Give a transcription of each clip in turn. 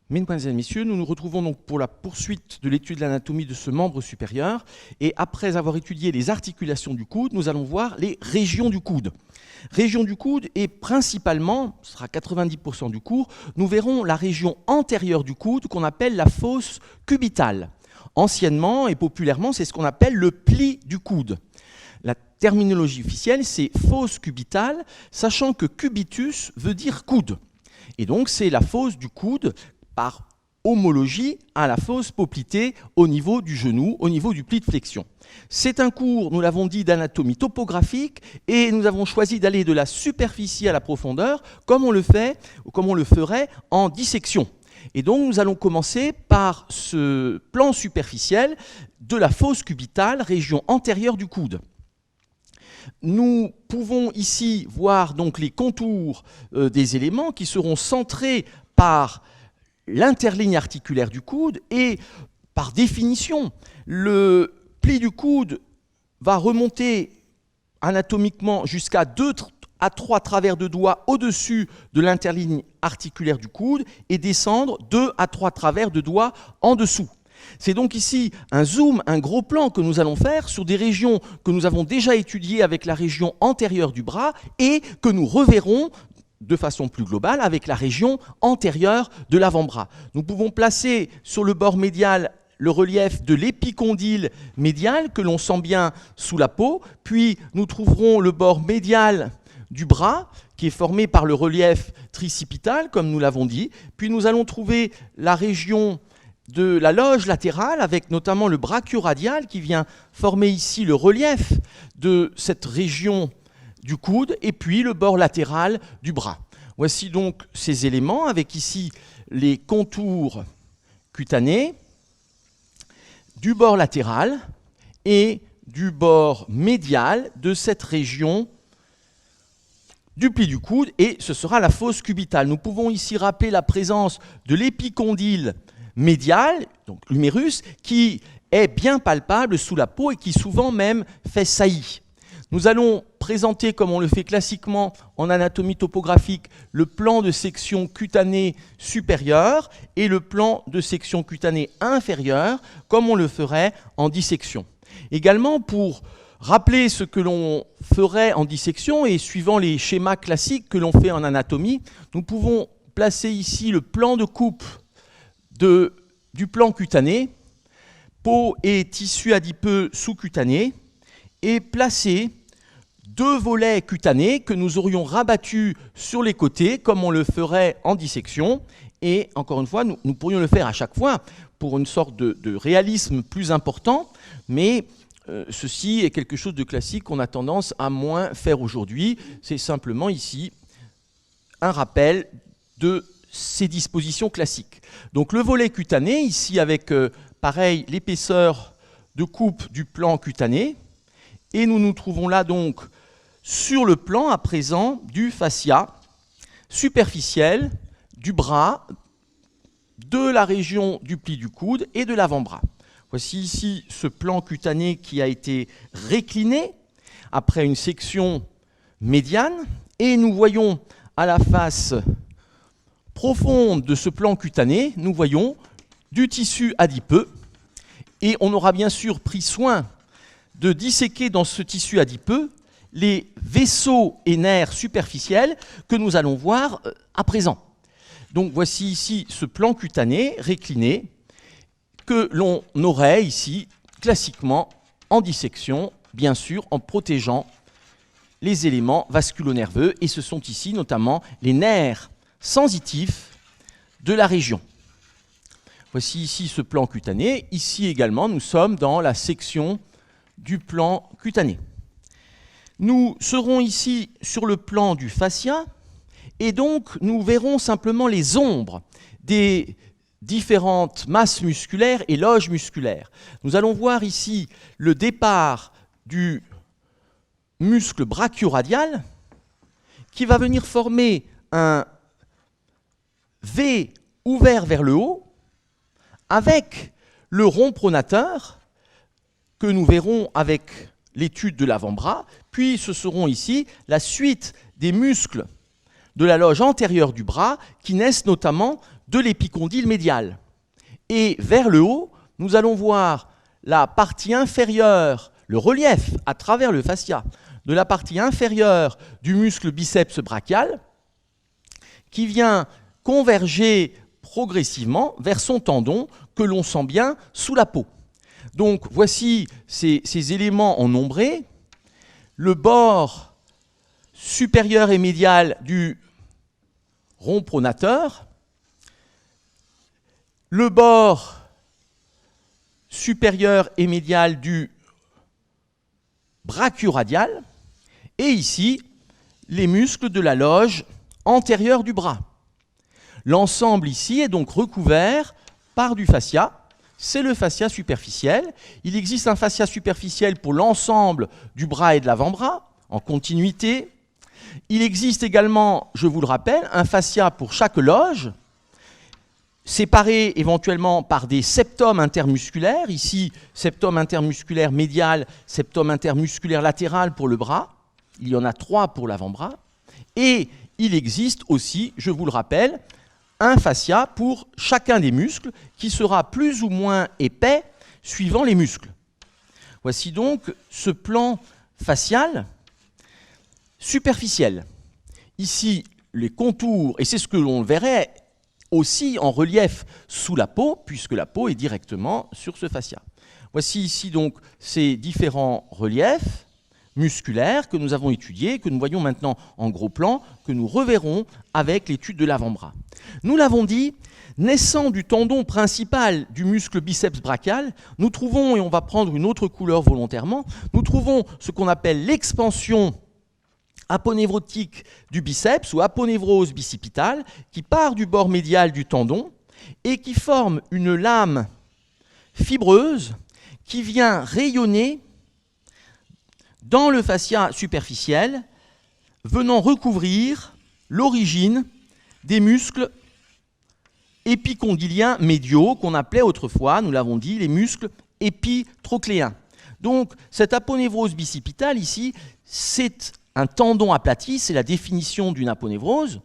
Mesdames et messieurs, nous nous retrouvons donc pour la poursuite de l'étude de l'anatomie de ce membre supérieur. Et après avoir étudié les articulations du coude, nous allons voir les régions du coude. Région du coude et principalement, ce sera 90% du cours, nous verrons la région antérieure du coude qu'on appelle la fosse cubitale. Anciennement et populairement, c'est ce qu'on appelle le pli du coude. La terminologie officielle, c'est fosse cubitale, sachant que cubitus veut dire coude. Et donc, c'est la fosse du coude par homologie à la fosse poplitée au niveau du genou, au niveau du pli de flexion. C'est un cours, nous l'avons dit, d'anatomie topographique et nous avons choisi d'aller de la superficie à la profondeur comme on le fait, ou comme on le ferait en dissection. Et donc nous allons commencer par ce plan superficiel de la fosse cubitale, région antérieure du coude. Nous pouvons ici voir donc les contours des éléments qui seront centrés par l'interligne articulaire du coude et par définition, le pli du coude va remonter anatomiquement jusqu'à 2 à 3 travers de doigts au-dessus de l'interligne articulaire du coude et descendre 2 à 3 travers de doigts en dessous. C'est donc ici un zoom, un gros plan que nous allons faire sur des régions que nous avons déjà étudiées avec la région antérieure du bras et que nous reverrons de façon plus globale avec la région antérieure de l'avant-bras. Nous pouvons placer sur le bord médial le relief de l'épicondyle médial que l'on sent bien sous la peau, puis nous trouverons le bord médial du bras qui est formé par le relief tricipital comme nous l'avons dit, puis nous allons trouver la région de la loge latérale avec notamment le brachioradial qui vient former ici le relief de cette région du coude et puis le bord latéral du bras. Voici donc ces éléments avec ici les contours cutanés du bord latéral et du bord médial de cette région du pli du coude et ce sera la fosse cubitale. Nous pouvons ici rappeler la présence de l'épicondyle médial, donc l'humérus, qui est bien palpable sous la peau et qui souvent même fait saillie. Nous allons présenter, comme on le fait classiquement en anatomie topographique, le plan de section cutanée supérieure et le plan de section cutanée inférieure, comme on le ferait en dissection. Également, pour rappeler ce que l'on ferait en dissection et suivant les schémas classiques que l'on fait en anatomie, nous pouvons placer ici le plan de coupe du plan cutané, peau et tissu adipeux sous-cutané, et placer 2 volets cutanés que nous aurions rabattus sur les côtés, comme on le ferait en dissection. Et encore une fois, nous pourrions le faire à chaque fois pour une sorte de réalisme plus important, mais ceci est quelque chose de classique qu'on a tendance à moins faire aujourd'hui. C'est simplement ici un rappel de ces dispositions classiques. Donc le volet cutané, ici avec pareil l'épaisseur de coupe du plan cutané, et nous nous trouvons là donc sur le plan à présent du fascia superficiel du bras, de la région du pli du coude et de l'avant-bras. Voici ici ce plan cutané qui a été récliné après une section médiane et nous voyons à la face profonde de ce plan cutané, nous voyons du tissu adipeux et on aura bien sûr pris soin de disséquer dans ce tissu adipeux les vaisseaux et nerfs superficiels que nous allons voir à présent. Donc voici ici ce plan cutané récliné que l'on aurait ici classiquement en dissection, bien sûr en protégeant les éléments vasculo-nerveux et ce sont ici notamment les nerfs sensitifs de la région. Voici ici ce plan cutané. Ici également, nous sommes dans la section du plan cutané. Nous serons ici sur le plan du fascia et donc nous verrons simplement les ombres des différentes masses musculaires et loges musculaires. Nous allons voir ici le départ du muscle brachioradial qui va venir former un V ouvert vers le haut avec le rond pronateur que nous verrons avec l'étude de l'avant-bras, puis ce seront ici la suite des muscles de la loge antérieure du bras qui naissent notamment de l'épicondyle médial. Et vers le haut, nous allons voir la partie inférieure, le relief à travers le fascia, de la partie inférieure du muscle biceps brachial, qui vient converger progressivement vers son tendon que l'on sent bien sous la peau. Donc voici ces éléments en ombré. Le bord supérieur et médial du rond pronateur, le bord supérieur et médial du brachioradial, et ici, les muscles de la loge antérieure du bras. L'ensemble ici est donc recouvert par du fascia. C'est le fascia superficiel. Il existe un fascia superficiel pour l'ensemble du bras et de l'avant-bras, en continuité. Il existe également, je vous le rappelle, un fascia pour chaque loge, séparé éventuellement par des septums intermusculaires. Ici, septum intermusculaire médial, septum intermusculaire latéral pour le bras. Il y en a 3 pour l'avant-bras. Et il existe aussi, je vous le rappelle, un fascia pour chacun des muscles qui sera plus ou moins épais suivant les muscles. Voici donc ce plan facial superficiel. Ici, les contours, et c'est ce que l'on verrait aussi en relief sous la peau, puisque la peau est directement sur ce fascia. Voici ici donc ces différents reliefs musculaires que nous avons étudiés, que nous voyons maintenant en gros plan, que nous reverrons avec l'étude de l'avant-bras. Nous l'avons dit, naissant du tendon principal du muscle biceps brachial, nous trouvons, et on va prendre une autre couleur volontairement, nous trouvons ce qu'on appelle l'expansion aponévrotique du biceps ou aponévrose bicipitale qui part du bord médial du tendon et qui forme une lame fibreuse qui vient rayonner dans le fascia superficiel, venant recouvrir l'origine des muscles épicondyliens médiaux qu'on appelait autrefois, nous l'avons dit, les muscles épitrocléens. Donc cette aponévrose bicipitale ici, c'est un tendon aplati, c'est la définition d'une aponévrose,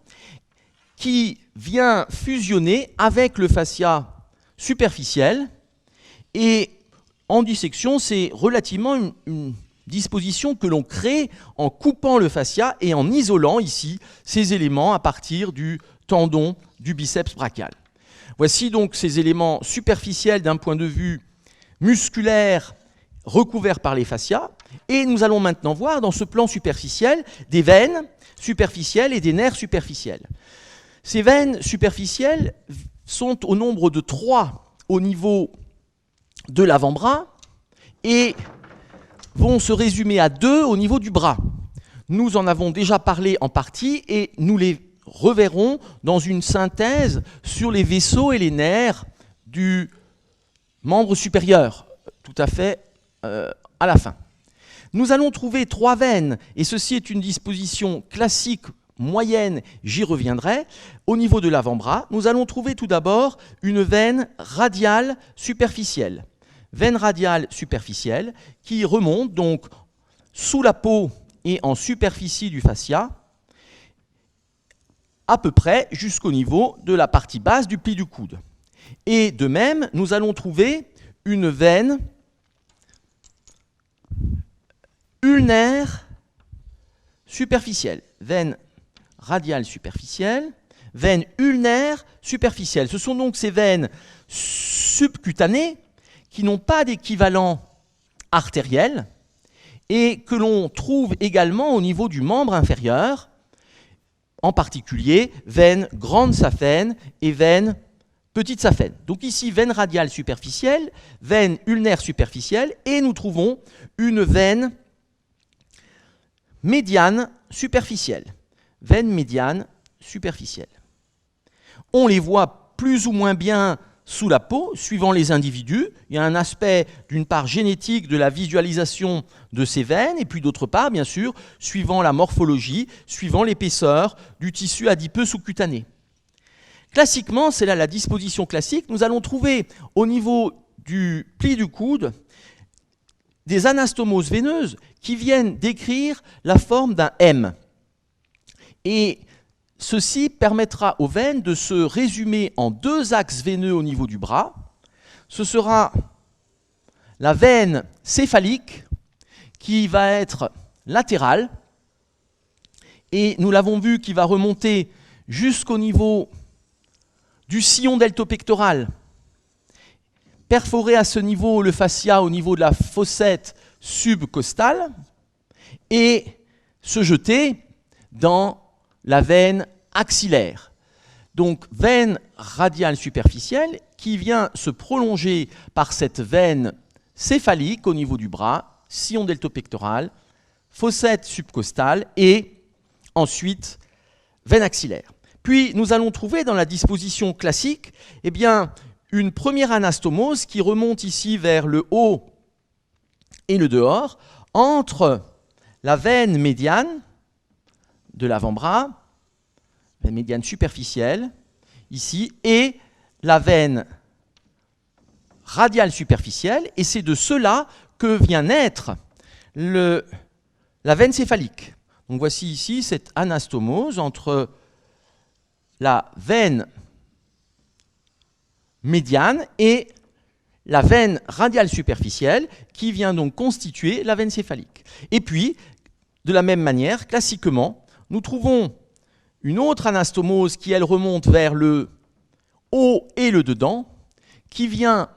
qui vient fusionner avec le fascia superficiel. Et en dissection, c'est relativement une disposition que l'on crée en coupant le fascia et en isolant ici ces éléments à partir du tendon du biceps brachial. Voici donc ces éléments superficiels d'un point de vue musculaire recouverts par les fascias. Et nous allons maintenant voir dans ce plan superficiel des veines superficielles et des nerfs superficiels. Ces veines superficielles sont au nombre de 3 au niveau de l'avant-bras et vont se résumer à 2 au niveau du bras. Nous en avons déjà parlé en partie et nous les reverrons dans une synthèse sur les vaisseaux et les nerfs du membre supérieur, tout à fait à la fin. Nous allons trouver 3 veines, et ceci est une disposition classique moyenne, j'y reviendrai. Au niveau de l'avant-bras, nous allons trouver tout d'abord une veine radiale superficielle. Veine radiale superficielle qui remonte donc sous la peau et en superficie du fascia, à peu près jusqu'au niveau de la partie basse du pli du coude. Et de même, nous allons trouver une veine ulnaire superficielle, veine radiale superficielle, veine ulnaire superficielle. Ce sont donc ces veines subcutanées qui n'ont pas d'équivalent artériel et que l'on trouve également au niveau du membre inférieur, en particulier veine grande saphène et veine petite saphène. Donc ici, veine radiale superficielle, veine ulnaire superficielle, et nous trouvons une veine médiane superficielle. Veine médiane superficielle. On les voit plus ou moins bien sous la peau, suivant les individus. Il y a un aspect, d'une part, génétique de la visualisation de ces veines, et puis d'autre part, bien sûr, suivant la morphologie, suivant l'épaisseur du tissu adipeux sous-cutané. Classiquement, c'est là la disposition classique, nous allons trouver au niveau du pli du coude des anastomoses veineuses qui viennent décrire la forme d'un M. Et ceci permettra aux veines de se résumer en deux axes veineux au niveau du bras. Ce sera la veine céphalique qui va être latérale, et nous l'avons vu qui va remonter jusqu'au niveau du sillon deltopectoral, perforer à ce niveau le fascia au niveau de la fossette subcostale et se jeter dans la veine axillaire. Donc veine radiale superficielle qui vient se prolonger par cette veine céphalique au niveau du bras, sillon deltopectoral, fossette subcostale et ensuite veine axillaire. Puis nous allons trouver dans la disposition classique eh bien, une première anastomose qui remonte ici vers le haut et le dehors, entre la veine médiane de l'avant-bras, la médiane superficielle, ici, et la veine radiale superficielle, et c'est de cela que vient naître la veine céphalique. Donc voici ici cette anastomose entre la veine médiane et la veine radiale superficielle qui vient donc constituer la veine céphalique. Et puis, de la même manière, classiquement, nous trouvons une autre anastomose qui, elle, remonte vers le haut et le dedans, qui vient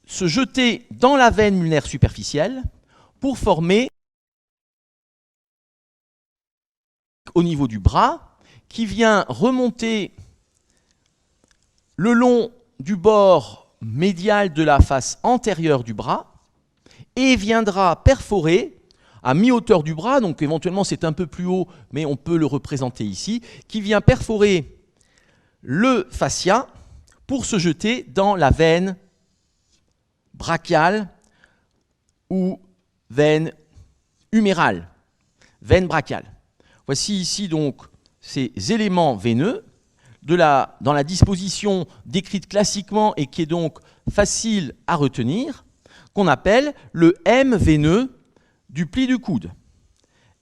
se jeter dans la veine ulnaire superficielle pour former au niveau du bras, qui vient remonter le long du bord médial de la face antérieure du bras et viendra perforer à mi-hauteur du bras, donc éventuellement c'est un peu plus haut, mais on peut le représenter ici, qui vient perforer le fascia pour se jeter dans la veine brachiale ou veine humérale, veine brachiale. Voici ici donc ces éléments veineux dans la disposition décrite classiquement et qui est donc facile à retenir, qu'on appelle le M veineux du pli du coude.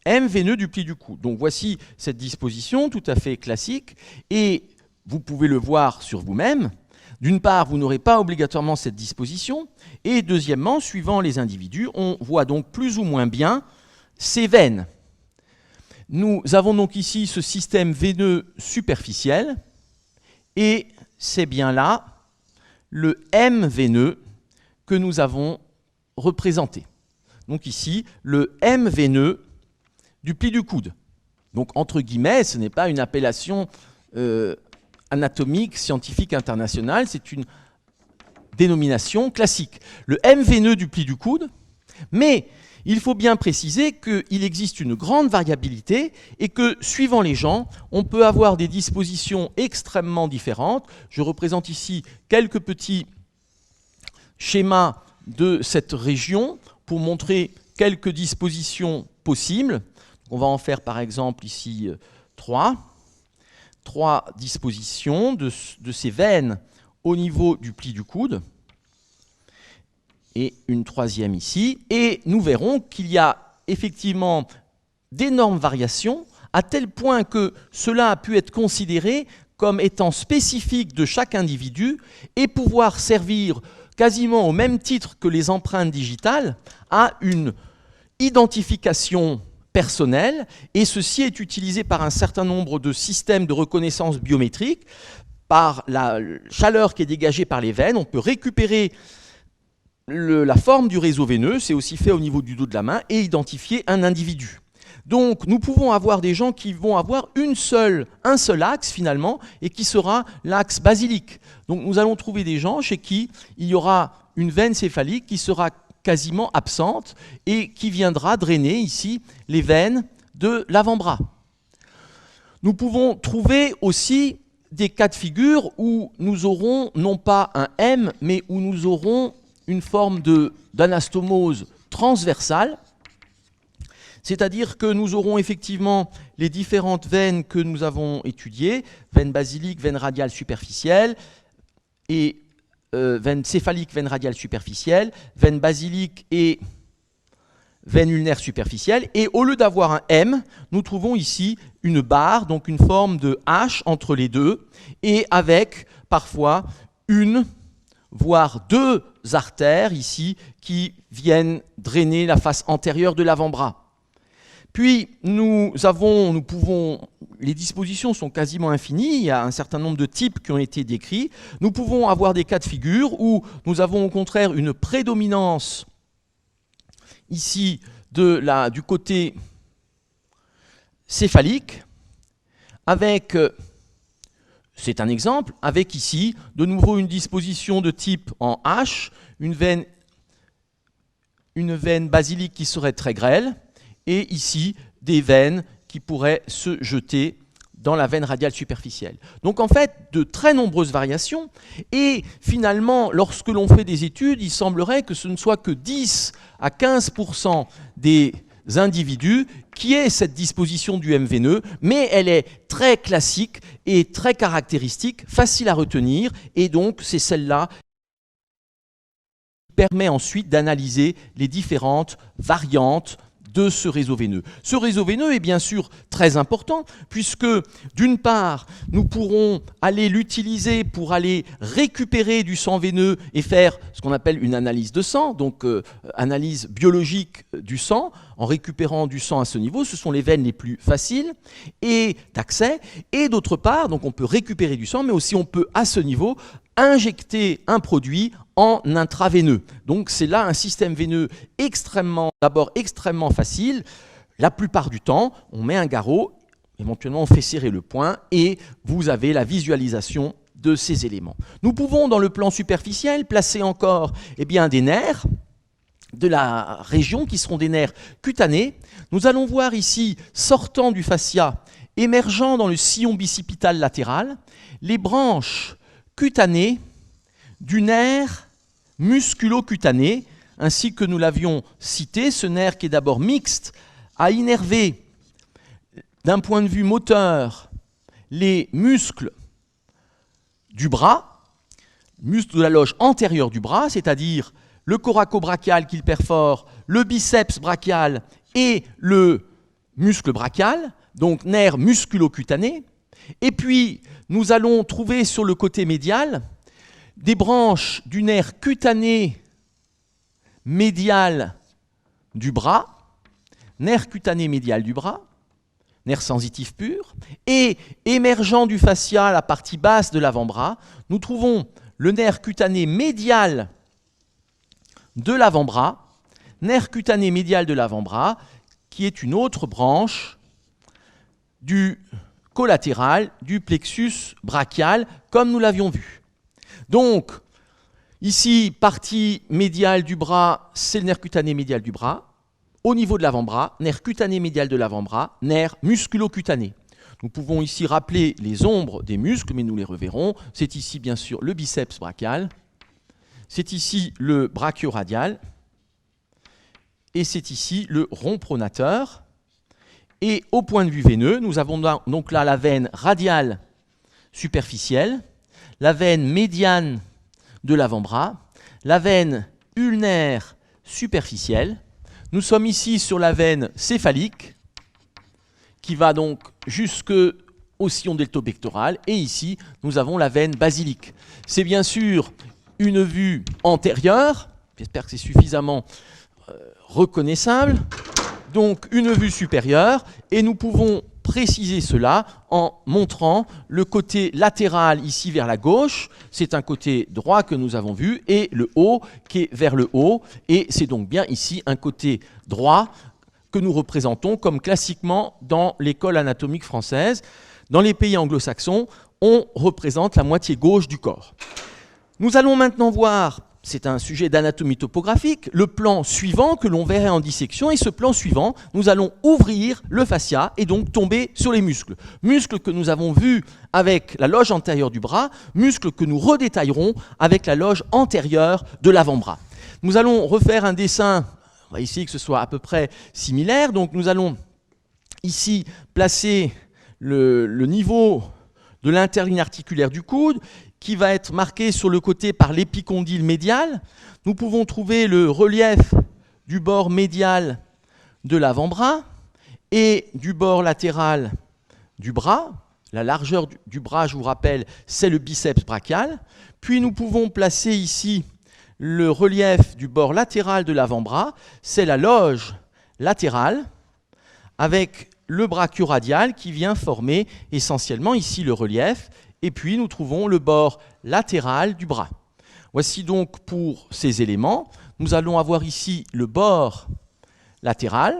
M veineux du pli du coude. Donc voici cette disposition tout à fait classique et vous pouvez le voir sur vous-même. D'une part, vous n'aurez pas obligatoirement cette disposition et deuxièmement, suivant les individus, on voit donc plus ou moins bien ces veines. Nous avons donc ici ce système veineux superficiel et c'est bien là le M veineux que nous avons représenté. Donc ici, le M veineux du pli du coude. Donc entre guillemets, ce n'est pas une appellation anatomique, scientifique, internationale, c'est une dénomination classique. Le M veineux du pli du coude, mais il faut bien préciser qu'il existe une grande variabilité et que, suivant les gens, on peut avoir des dispositions extrêmement différentes. Je représente ici quelques petits schémas de cette région pour montrer quelques dispositions possibles. On va en faire par exemple ici trois dispositions de ces veines au niveau du pli du coude. Et une troisième ici, et nous verrons qu'il y a effectivement d'énormes variations, à tel point que cela a pu être considéré comme étant spécifique de chaque individu et pouvoir servir quasiment au même titre que les empreintes digitales à une identification personnelle, et ceci est utilisé par un certain nombre de systèmes de reconnaissance biométrique. Par la chaleur qui est dégagée par les veines, on peut récupérer la forme du réseau veineux, c'est aussi fait au niveau du dos de la main, et identifier un individu. Donc nous pouvons avoir des gens qui vont avoir un seul axe finalement, et qui sera l'axe basilique. Donc nous allons trouver des gens chez qui il y aura une veine céphalique qui sera quasiment absente, et qui viendra drainer ici les veines de l'avant-bras. Nous pouvons trouver aussi des cas de figure où nous aurons non pas un M, mais où nous aurons une forme d'anastomose transversale, c'est-à-dire que nous aurons effectivement les différentes veines que nous avons étudiées, veine basilique, veine radiale superficielle, et veine céphalique, veine radiale superficielle, veine basilique et veine ulnaire superficielle. Et au lieu d'avoir un M, nous trouvons ici une barre, donc une forme de H entre les deux, et avec parfois une, voire deux artères ici qui viennent drainer la face antérieure de l'avant-bras. Puis les dispositions sont quasiment infinies, il y a un certain nombre de types qui ont été décrits. Nous pouvons avoir des cas de figure où nous avons au contraire une prédominance ici du côté céphalique, avec, c'est un exemple, avec ici de nouveau une disposition de type en H, une veine basilique qui serait très grêle, et ici des veines qui pourraient se jeter dans la veine radiale superficielle. Donc en fait, de très nombreuses variations, et finalement, lorsque l'on fait des études, il semblerait que ce ne soit que 10 à 15% des individus qui aient cette disposition du M veineux, mais elle est très classique et très caractéristique, facile à retenir, et donc c'est celle-là qui permet ensuite d'analyser les différentes variantes de ce réseau veineux. Ce réseau veineux est bien sûr très important puisque d'une part nous pourrons aller l'utiliser pour aller récupérer du sang veineux et faire ce qu'on appelle une analyse de sang, donc analyse biologique du sang en récupérant du sang à ce niveau. Ce sont les veines les plus faciles et d'accès, et d'autre part donc on peut récupérer du sang, mais aussi on peut à ce niveau injecter un produit en intraveineux. Donc c'est là un système veineux d'abord extrêmement facile. La plupart du temps, on met un garrot, éventuellement on fait serrer le poing et vous avez la visualisation de ces éléments. Nous pouvons dans le plan superficiel placer encore des nerfs de la région qui seront des nerfs cutanés. Nous allons voir ici, sortant du fascia, émergeant dans le sillon bicipital latéral, les branches cutanées du nerf musculo-cutané, ainsi que nous l'avions cité, ce nerf qui est d'abord mixte, a innervé d'un point de vue moteur les muscles du bras, muscles de la loge antérieure du bras, c'est-à-dire le coracobrachial qu'il perfore, le biceps brachial et le muscle brachial, donc nerf musculo-cutané. Et puis, nous allons trouver sur le côté médial des branches du nerf cutané médial du bras, nerf cutané médial du bras, nerf sensitif pur, et émergeant du fascia, la partie basse de l'avant-bras, nous trouvons le nerf cutané médial de l'avant-bras, nerf cutané médial de l'avant-bras, qui est une autre branche du collatéral du plexus brachial, comme nous l'avions vu. Donc, ici, partie médiale du bras, c'est le nerf cutané médial du bras. Au niveau de l'avant-bras, nerf cutané médial de l'avant-bras, nerf musculo-cutané. Nous pouvons ici rappeler les ombres des muscles, mais nous les reverrons. C'est ici, bien sûr, le biceps brachial. C'est ici le brachioradial. Et c'est ici le rond pronateur. Et au point de vue veineux, nous avons donc là la veine radiale superficielle, la veine médiane de l'avant-bras, la veine ulnaire superficielle. Nous sommes ici sur la veine céphalique, qui va donc jusqu'au sillon deltopectoral, et ici, nous avons la veine basilique. C'est bien sûr une vue antérieure, j'espère que c'est suffisamment reconnaissable. Donc une vue supérieure, et nous pouvons préciser cela en montrant le côté latéral ici vers la gauche, c'est un côté droit que nous avons vu, et le haut qui est vers le haut, et c'est donc bien ici un côté droit que nous représentons comme classiquement dans l'école anatomique française. Dans les pays anglo-saxons, on représente la moitié gauche du corps. Nous allons maintenant voir, c'est un sujet d'anatomie topographique, le plan suivant que l'on verrait en dissection, et ce plan suivant, nous allons ouvrir le fascia et donc tomber sur les muscles. Muscles que nous avons vus avec la loge antérieure du bras, muscles que nous redétaillerons avec la loge antérieure de l'avant-bras. Nous allons refaire un dessin, on va essayer que ce soit à peu près similaire, donc nous allons ici placer le niveau de l'interligne articulaire du coude, qui va être marqué sur le côté par l'épicondyle médial. Nous pouvons trouver le relief du bord médial de l'avant-bras et du bord latéral du bras. La largeur du bras, je vous rappelle, c'est le biceps brachial. Puis nous pouvons placer ici le relief du bord latéral de l'avant-bras, c'est la loge latérale avec le brachioradial qui vient former essentiellement ici le relief. Et puis nous trouvons le bord latéral du bras. Voici donc pour ces éléments. Nous allons avoir ici le bord latéral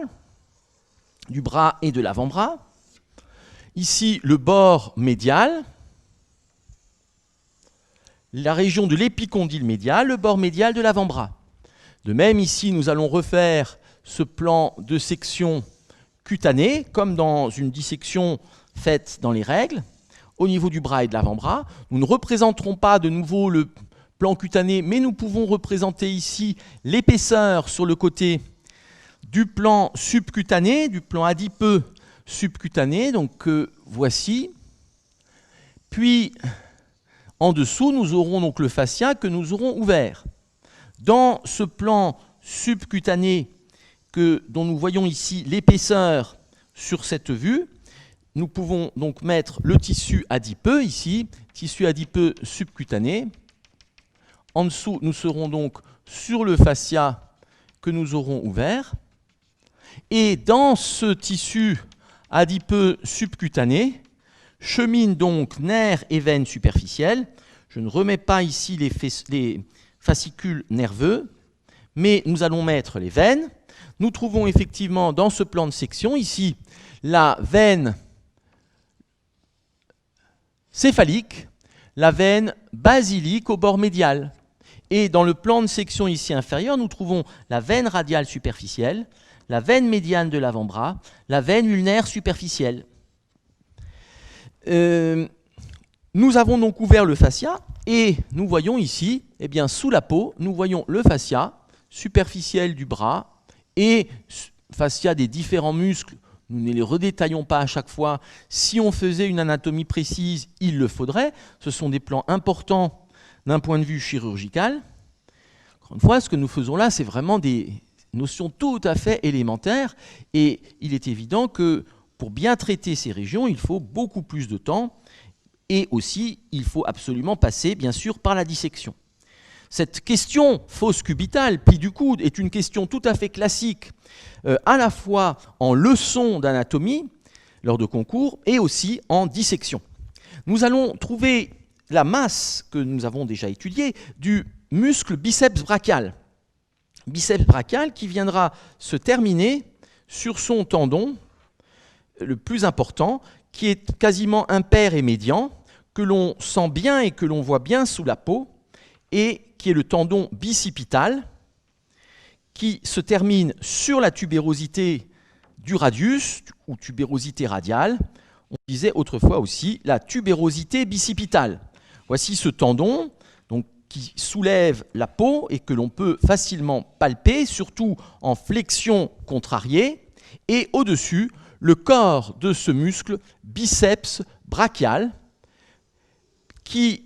du bras et de l'avant-bras. Ici, le bord médial, la région de l'épicondyle médial, le bord médial de l'avant-bras. De même, ici, nous allons refaire ce plan de section cutanée, comme dans une dissection faite dans les règles, au niveau du bras et de l'avant-bras. Nous ne représenterons pas de nouveau le plan cutané, mais nous pouvons représenter ici l'épaisseur sur le côté du plan subcutané, du plan adipeux subcutané, donc voici. Puis, en dessous, nous aurons donc le fascia que nous aurons ouvert. Dans ce plan subcutané dont nous voyons ici l'épaisseur sur cette vue, nous pouvons donc mettre le tissu adipeux ici, tissu adipeux subcutané. En dessous, nous serons donc sur le fascia que nous aurons ouvert. Et dans ce tissu adipeux subcutané, cheminent donc nerfs et veines superficielles. Je ne remets pas ici les fascicules nerveux, mais nous allons mettre les veines. Nous trouvons effectivement dans ce plan de section ici la veine céphalique, la veine basilique au bord médial. Et dans le plan de section ici inférieur, nous trouvons la veine radiale superficielle, la veine médiane de l'avant-bras, la veine ulnaire superficielle. Nous avons donc ouvert le fascia et nous voyons ici, eh bien, sous la peau, nous voyons le fascia superficiel du bras et fascia des différents muscles. Nous ne les redétaillons pas à chaque fois. Si on faisait une anatomie précise, il le faudrait. Ce sont des plans importants d'un point de vue chirurgical. Encore une fois, ce que nous faisons là, c'est vraiment des notions tout à fait élémentaires. Et il est évident que pour bien traiter ces régions, il faut beaucoup plus de temps. Et aussi, il faut absolument passer, bien sûr, par la dissection. Cette question fosse cubitale, pli du coude, est une question tout à fait classique, à la fois en leçon d'anatomie, lors de concours, et aussi en dissection. Nous allons trouver la masse que nous avons déjà étudiée du muscle biceps brachial. Biceps brachial qui viendra se terminer sur son tendon le plus important, qui est quasiment impair et médian, que l'on sent bien et que l'on voit bien sous la peau, et qui est le tendon bicipital, qui se termine sur la tubérosité du radius, ou tubérosité radiale. On disait autrefois aussi la tubérosité bicipitale. Voici ce tendon donc, qui soulève la peau et que l'on peut facilement palper, surtout en flexion contrariée, et au-dessus, le corps de ce muscle biceps brachial, qui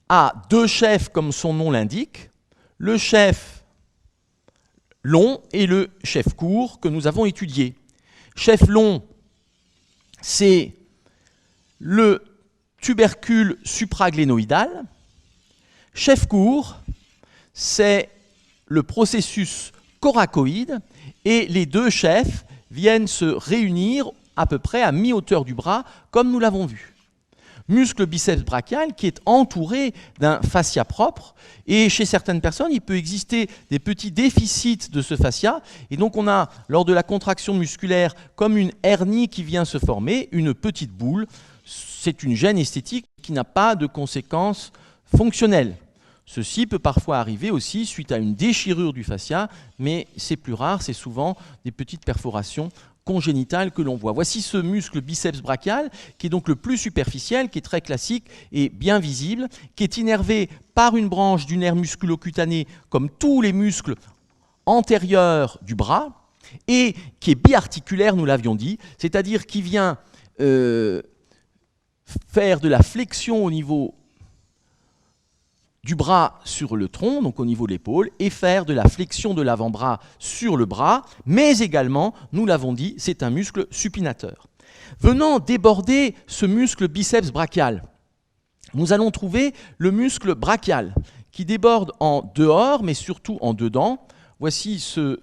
a deux chefs comme son nom l'indique, le chef long et le chef court que nous avons étudié. Chef long, c'est le tubercule supraglénoïdal. Chef court, c'est le processus coracoïde et les deux chefs viennent se réunir à peu près à mi-hauteur du bras comme nous l'avons vu. Muscle biceps brachial qui est entouré d'un fascia propre et chez certaines personnes il peut exister des petits déficits de ce fascia et donc on a lors de la contraction musculaire comme une hernie qui vient se former, une petite boule. C'est une gêne esthétique qui n'a pas de conséquences fonctionnelles. Ceci peut parfois arriver aussi suite à une déchirure du fascia, mais c'est plus rare, c'est souvent des petites perforations congénitale que l'on voit. Voici ce muscle biceps brachial qui est donc le plus superficiel, qui est très classique et bien visible, qui est innervé par une branche du nerf musculo-cutané comme tous les muscles antérieurs du bras et qui est biarticulaire, nous l'avions dit, c'est-à-dire qui vient faire de la flexion au niveau du bras sur le tronc, donc au niveau de l'épaule, et faire de la flexion de l'avant-bras sur le bras, mais également, nous l'avons dit, c'est un muscle supinateur. Venant déborder ce muscle biceps brachial, nous allons trouver le muscle brachial, qui déborde en dehors, mais surtout en dedans. Voici ce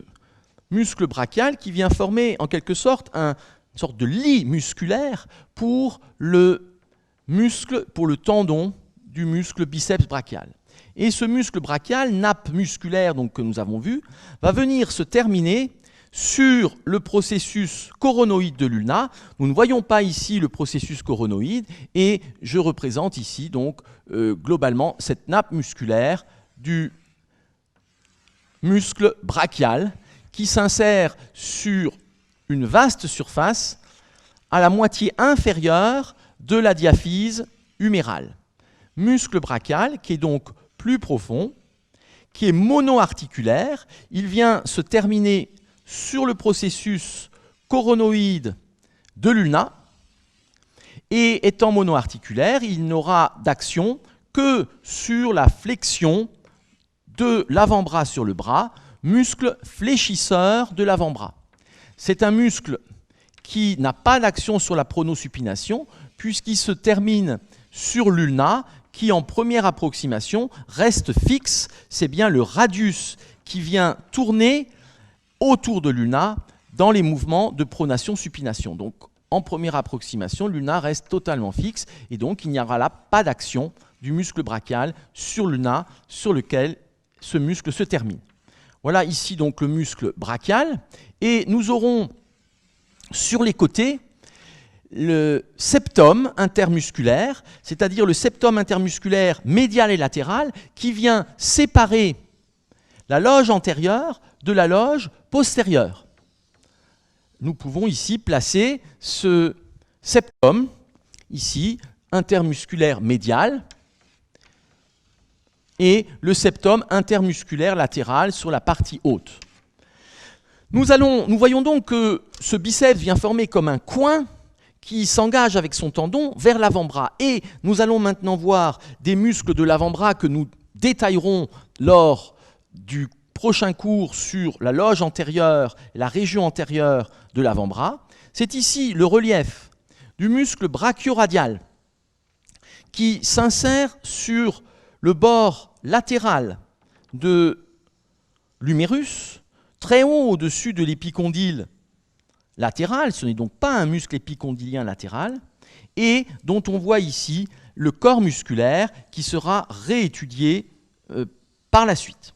muscle brachial qui vient former en quelque sorte une sorte de lit musculaire pour le tendon du muscle biceps brachial. Et ce muscle brachial, nappe musculaire donc, que nous avons vu, va venir se terminer sur le processus coronoïde de l'ulna. Nous ne voyons pas ici le processus coronoïde et je représente ici donc globalement cette nappe musculaire du muscle brachial qui s'insère sur une vaste surface à la moitié inférieure de la diaphyse humérale. Muscle brachial qui est donc plus profond, qui est monoarticulaire, il vient se terminer sur le processus coronoïde de l'ulna et étant monoarticulaire, il n'aura d'action que sur la flexion de l'avant-bras sur le bras, muscle fléchisseur de l'avant-bras. C'est un muscle qui n'a pas d'action sur la pronosupination puisqu'il se termine sur l'ulna qui, en première approximation, reste fixe. C'est bien le radius qui vient tourner autour de l'ulna dans les mouvements de pronation-supination. Donc, en première approximation, l'ulna reste totalement fixe et donc il n'y aura là pas d'action du muscle brachial sur l'ulna sur lequel ce muscle se termine. Voilà ici donc le muscle brachial et nous aurons sur les côtés le septum intermusculaire, c'est-à-dire le septum intermusculaire médial et latéral qui vient séparer la loge antérieure de la loge postérieure. Nous pouvons ici placer ce septum, ici, intermusculaire médial, et le septum intermusculaire latéral sur la partie haute. Nous voyons donc que ce biceps vient former comme un coin qui s'engage avec son tendon vers l'avant-bras. Et nous allons maintenant voir des muscles de l'avant-bras que nous détaillerons lors du prochain cours sur la loge antérieure, la région antérieure de l'avant-bras. C'est ici le relief du muscle brachioradial qui s'insère sur le bord latéral de l'humérus, très haut au-dessus de l'épicondyle latéral, ce n'est donc pas un muscle épicondylien latéral, et dont on voit ici le corps musculaire qui sera réétudié par la suite.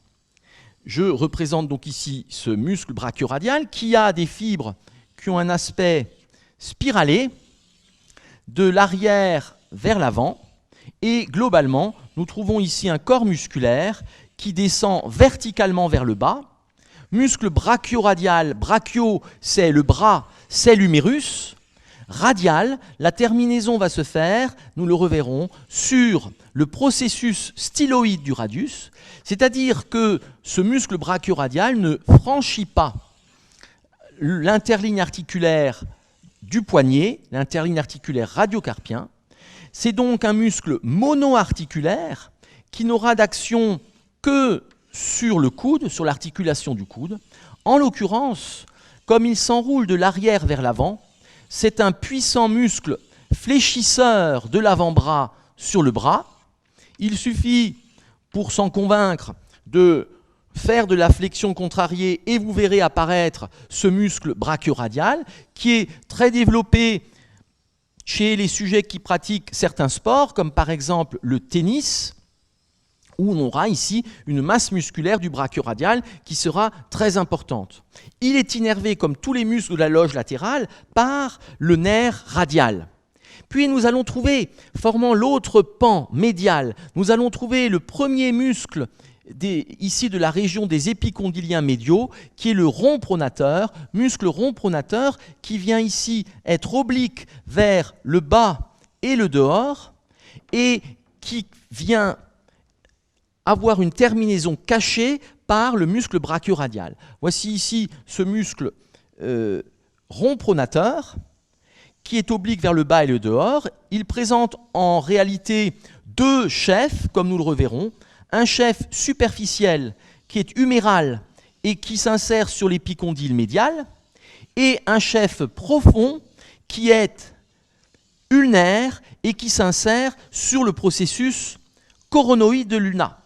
Je représente donc ici ce muscle brachioradial qui a des fibres qui ont un aspect spiralé de l'arrière vers l'avant, et globalement, nous trouvons ici un corps musculaire qui descend verticalement vers le bas. Muscle brachioradial, brachio, c'est le bras, c'est l'humérus. Radial, la terminaison va se faire, nous le reverrons, sur le processus styloïde du radius, c'est-à-dire que ce muscle brachioradial ne franchit pas l'interligne articulaire du poignet, l'interligne articulaire radiocarpien. C'est donc un muscle monoarticulaire qui n'aura d'action que sur le coude, sur l'articulation du coude. En l'occurrence, comme il s'enroule de l'arrière vers l'avant, c'est un puissant muscle fléchisseur de l'avant-bras sur le bras. Il suffit, pour s'en convaincre, de faire de la flexion contrariée et vous verrez apparaître ce muscle brachioradial qui est très développé chez les sujets qui pratiquent certains sports, comme par exemple le tennis, où on aura ici une masse musculaire du brachioradial qui sera très importante. Il est innervé, comme tous les muscles de la loge latérale, par le nerf radial. Puis nous allons trouver, formant l'autre pan médial, nous allons trouver le premier muscle ici de la région des épicondyliens médiaux, qui est le rond pronateur, muscle rond pronateur qui vient ici être oblique vers le bas et le dehors, et qui vient avoir une terminaison cachée par le muscle brachioradial. Voici ici ce muscle rond pronateur qui est oblique vers le bas et le dehors. Il présente en réalité deux chefs, comme nous le reverrons, un chef superficiel qui est huméral et qui s'insère sur l'épicondyle médial, et un chef profond qui est ulnaire et qui s'insère sur le processus coronoïde de l'ulna.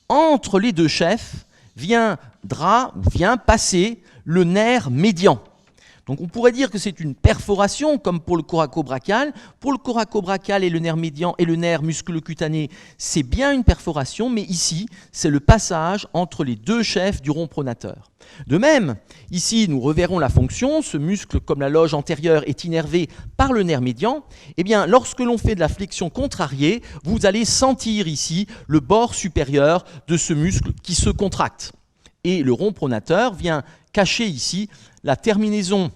Entre les deux chefs vient passer le nerf médian. Donc on pourrait dire que c'est une perforation, comme pour le coracobrachial. Pour le coracobrachial et le nerf médian et le nerf musculocutané, c'est bien une perforation, mais ici, c'est le passage entre les deux chefs du rond pronateur. De même, ici, nous reverrons la fonction. Ce muscle, comme la loge antérieure, est innervé par le nerf médian. Eh bien, lorsque l'on fait de la flexion contrariée, vous allez sentir ici le bord supérieur de ce muscle qui se contracte. Et le rond pronateur vient cacher ici la terminaison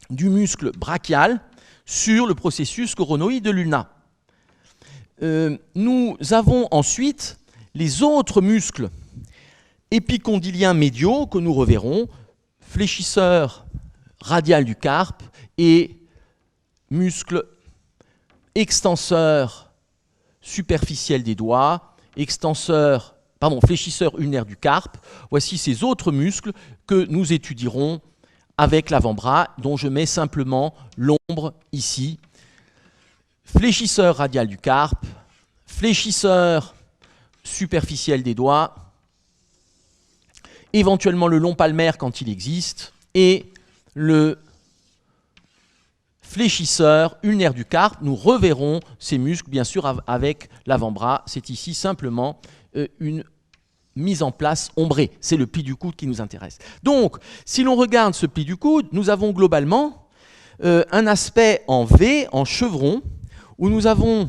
du muscle brachial sur le processus coronoïde de l'ulna. Nous avons ensuite les autres muscles épicondyliens médiaux que nous reverrons, fléchisseur radial du carpe et muscle extenseur superficiel des doigts, fléchisseur ulnaire du carpe. Voici ces autres muscles que nous étudierons avec l'avant-bras, dont je mets simplement l'ombre ici. Fléchisseur radial du carpe, fléchisseur superficiel des doigts, éventuellement le long palmaire quand il existe, et le fléchisseur ulnaire du carpe. Nous reverrons ces muscles, bien sûr, avec l'avant-bras. C'est ici simplement une mise en place ombrée. C'est le pli du coude qui nous intéresse. Donc, si l'on regarde ce pli du coude, nous avons globalement un aspect en V, en chevron, où nous avons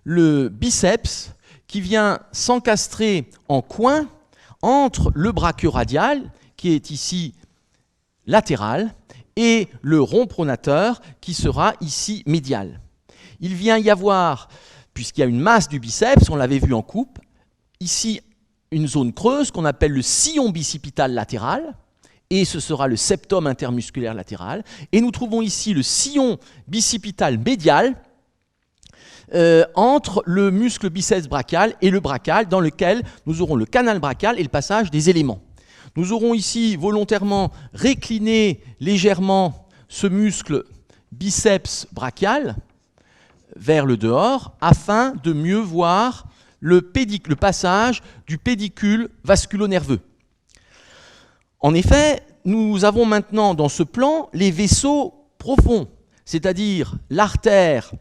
le biceps qui vient s'encastrer en coin entre le brachioradial, qui est ici latéral, et le rond pronateur, qui sera ici médial. Il vient y avoir, puisqu'il y a une masse du biceps, on l'avait vu en coupe, ici une zone creuse qu'on appelle le sillon bicipital latéral, et ce sera le septum intermusculaire latéral. Et nous trouvons ici le sillon bicipital médial entre le muscle biceps brachial et le brachial, dans lequel nous aurons le canal brachial et le passage des éléments. Nous aurons ici volontairement récliné légèrement ce muscle biceps brachial vers le dehors, afin de mieux voir le passage du pédicule vasculo-nerveux. En effet, nous avons maintenant dans ce plan les vaisseaux profonds, c'est-à-dire l'artère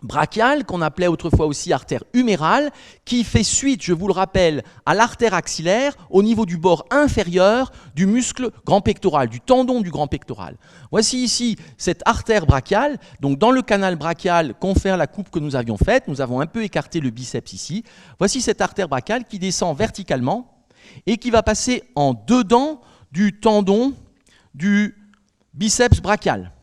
brachiale, qu'on appelait autrefois aussi artère humérale, qui fait suite, je vous le rappelle, à l'artère axillaire au niveau du bord inférieur du muscle grand pectoral, du tendon du grand pectoral. Voici ici cette artère brachiale. Donc dans le canal brachial, confère la coupe que nous avions faite, nous avons un peu écarté le biceps ici. Voici cette artère brachiale qui descend verticalement et qui va passer en dedans du tendon du biceps brachial.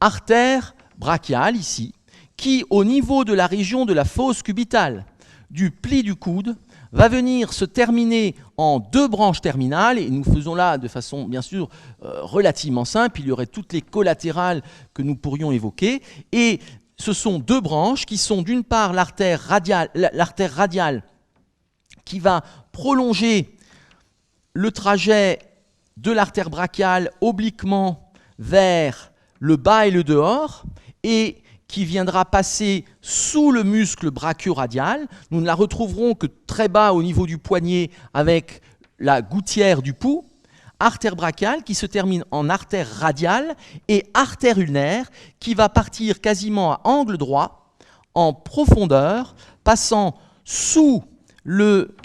Artère brachiale ici, qui, au niveau de la région de la fosse cubitale, du pli du coude, va venir se terminer en deux branches terminales, et nous faisons là de façon, bien sûr, relativement simple. Il y aurait toutes les collatérales que nous pourrions évoquer, et ce sont deux branches qui sont d'une part l'artère radiale qui va prolonger le trajet de l'artère brachiale obliquement vers le bas et le dehors, et qui viendra passer sous le muscle brachioradial. Nous ne la retrouverons que très bas au niveau du poignet avec la gouttière du pouls. Artère brachiale qui se termine en artère radiale et artère ulnaire qui va partir quasiment à angle droit en profondeur, passant sous le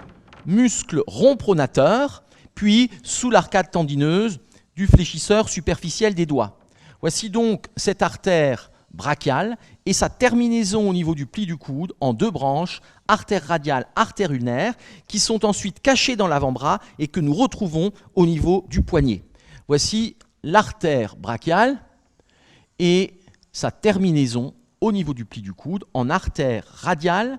muscle rond pronateur, puis sous l'arcade tendineuse du fléchisseur superficiel des doigts. Voici donc cette artère brachiale et sa terminaison au niveau du pli du coude en deux branches, artère radiale, artère ulnaire, qui sont ensuite cachées dans l'avant-bras et que nous retrouvons au niveau du poignet. Voici l'artère brachiale et sa terminaison au niveau du pli du coude en artère radiale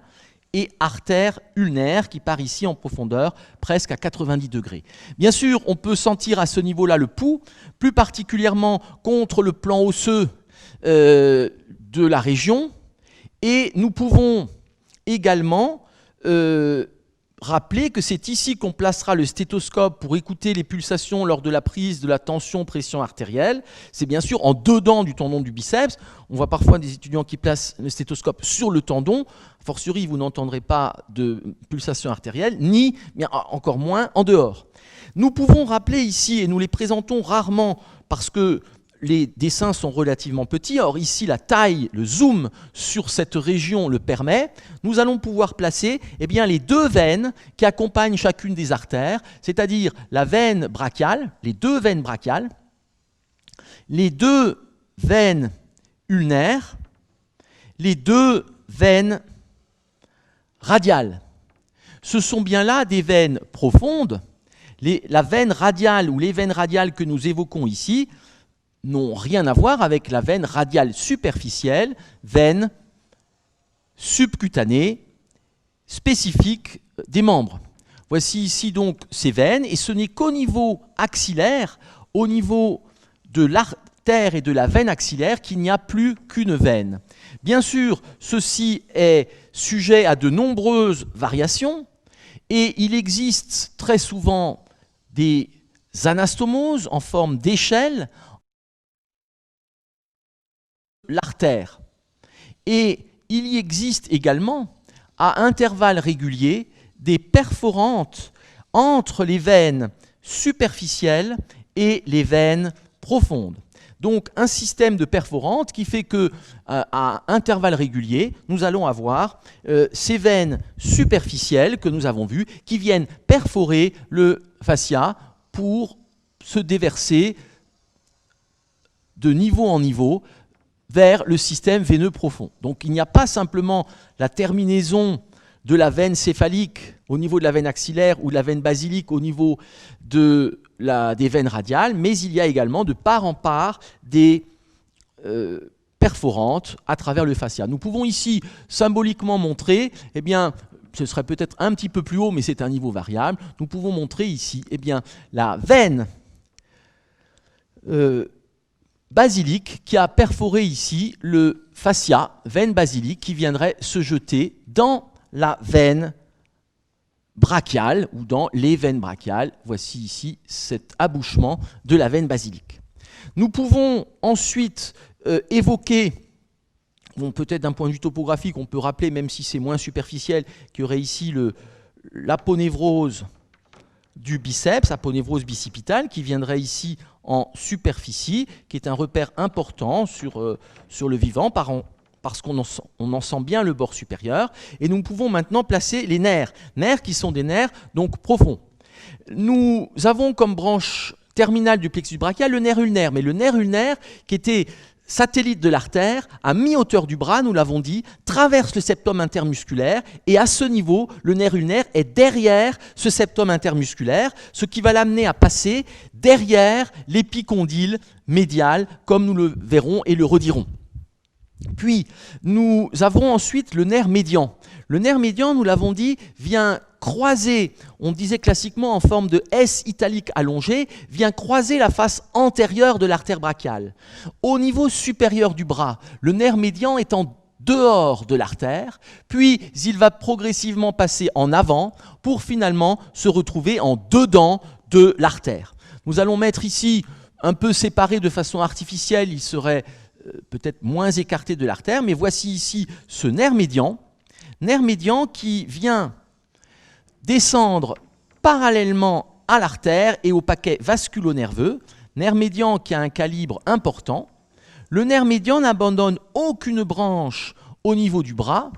et artère ulnaire qui part ici en profondeur presque à 90 degrés. Bien sûr, on peut sentir à ce niveau-là le pouls, plus particulièrement contre le plan osseux de la région, et nous pouvons également rappeler que c'est ici qu'on placera le stéthoscope pour écouter les pulsations lors de la prise de la tension-pression artérielle. C'est bien sûr en dedans du tendon du biceps. On voit parfois des étudiants qui placent le stéthoscope sur le tendon. A fortiori, vous n'entendrez pas de pulsation artérielle, ni, bien encore moins, en dehors. Nous pouvons rappeler ici, et nous les présentons rarement parce que les dessins sont relativement petits. Or, ici, la taille, le zoom sur cette région le permet. Nous allons pouvoir placer les deux veines qui accompagnent chacune des artères, c'est-à-dire la veine brachiale, les deux veines brachiales, les deux veines ulnaires, les deux veines radiales. Ce sont bien là des veines profondes. La veine radiale ou les veines radiales que nous évoquons ici n'ont rien à voir avec la veine radiale superficielle, veine subcutanée spécifique des membres. Voici ici donc ces veines, et ce n'est qu'au niveau axillaire, au niveau de l'artère et de la veine axillaire, qu'il n'y a plus qu'une veine. Bien sûr, ceci est sujet à de nombreuses variations, et il existe très souvent des anastomoses en forme d'échelle, l'artère. Et il y existe également, à intervalles réguliers, des perforantes entre les veines superficielles et les veines profondes. Donc un système de perforantes qui fait que, à intervalles réguliers, nous allons avoir ces veines superficielles que nous avons vues qui viennent perforer le fascia pour se déverser de niveau en niveau vers le système veineux profond. Donc il n'y a pas simplement la terminaison de la veine céphalique au niveau de la veine axillaire ou de la veine basilique au niveau des veines radiales, mais il y a également de part en part des perforantes à travers le fascia. Nous pouvons ici symboliquement montrer, ce serait peut-être un petit peu plus haut, mais c'est un niveau variable, nous pouvons montrer ici la veine basilique qui a perforé ici le fascia, veine basilique, qui viendrait se jeter dans la veine brachiale ou dans les veines brachiales. Voici ici cet abouchement de la veine basilique. Nous pouvons ensuite évoquer, peut-être d'un point de vue topographique, on peut rappeler, même si c'est moins superficiel, qu'il y aurait ici l'aponévrose du biceps, aponévrose bicipitale, qui viendrait ici en superficie, qui est un repère important sur le vivant, parce qu'on en sent bien le bord supérieur. Et nous pouvons maintenant placer les nerfs qui sont des nerfs donc profonds. Nous avons comme branche terminale du plexus brachial le nerf ulnaire, mais le nerf ulnaire qui était satellite de l'artère, à mi-hauteur du bras, nous l'avons dit, traverse le septum intermusculaire, et à ce niveau, le nerf ulnaire est derrière ce septum intermusculaire, ce qui va l'amener à passer derrière l'épicondyle médial, comme nous le verrons et le redirons. Puis, nous avons ensuite le nerf médian. Le nerf médian, nous l'avons dit, vient croiser, on disait classiquement en forme de S italique allongé, vient croiser la face antérieure de l'artère brachiale. Au niveau supérieur du bras, le nerf médian est en dehors de l'artère, puis il va progressivement passer en avant pour finalement se retrouver en dedans de l'artère. Nous allons mettre ici, un peu séparé de façon artificielle, il serait peut-être moins écarté de l'artère, mais voici ici ce nerf médian qui vient descendre parallèlement à l'artère et au paquet vasculo-nerveux, nerf médian qui a un calibre important. Le nerf médian n'abandonne aucune branche au niveau du bras.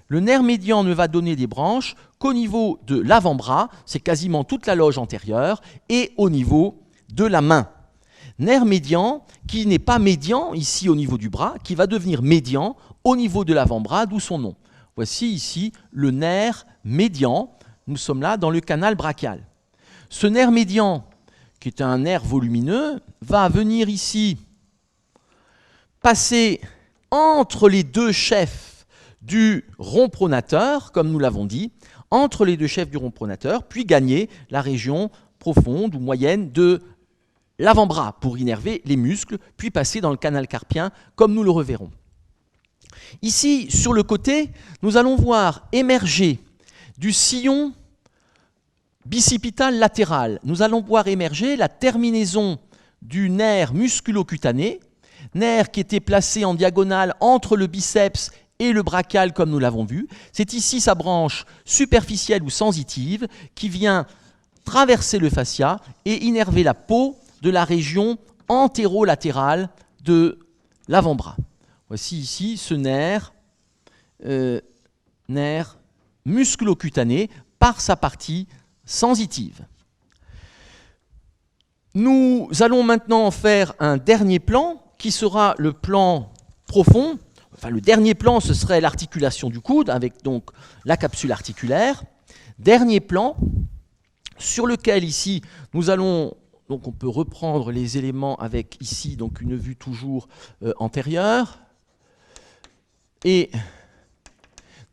Le nerf médian ne va donner des branches qu'au niveau de l'avant-bras, c'est quasiment toute la loge antérieure, et au niveau de la main. Nerf médian qui n'est pas médian ici au niveau du bras, qui va devenir médian au niveau de l'avant-bras, d'où son nom. Voici ici le nerf médian. Nous sommes là dans le canal brachial. Ce nerf médian, qui est un nerf volumineux, va venir ici passer entre les deux chefs du rond pronateur, comme nous l'avons dit, entre les deux chefs du rond pronateur, puis gagner la région profonde ou moyenne de l'avant-bras pour innerver les muscles, puis passer dans le canal carpien, comme nous le reverrons. Ici, sur le côté, nous allons voir émerger du sillon bicipital latéral. Nous allons voir émerger la terminaison du nerf musculocutané, nerf qui était placé en diagonale entre le biceps et le brachial comme nous l'avons vu. C'est ici sa branche superficielle ou sensitive qui vient traverser le fascia et innerver la peau de la région antérolatérale de l'avant-bras. Voici ici ce nerf musculocutané par sa partie sensitive. Nous allons maintenant faire un dernier plan qui sera le plan profond. Enfin, le dernier plan, ce serait l'articulation du coude avec donc la capsule articulaire. Dernier plan sur lequel ici nous allons, donc on peut reprendre les éléments avec ici donc une vue toujours antérieure. Et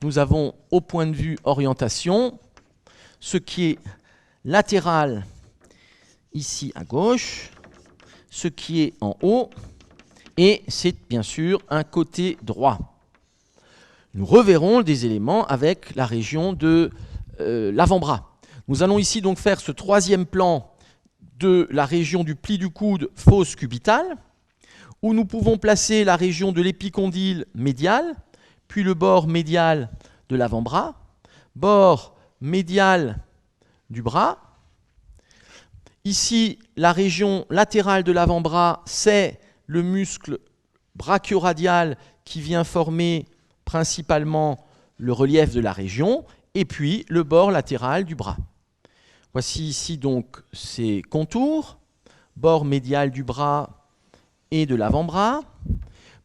nous avons au point de vue orientation ce qui est latéral ici à gauche, ce qui est en haut, et c'est bien sûr un côté droit. Nous reverrons des éléments avec la région de l'avant-bras. Nous allons ici donc faire ce troisième plan de la région du pli du coude fosse cubitale, où nous pouvons placer la région de l'épicondyle médial, puis le bord médial de l'avant-bras, bord médial du bras. Ici, la région latérale de l'avant-bras, c'est le muscle brachioradial qui vient former principalement le relief de la région, et puis le bord latéral du bras. Voici ici donc ces contours, bord médial du bras et de l'avant-bras,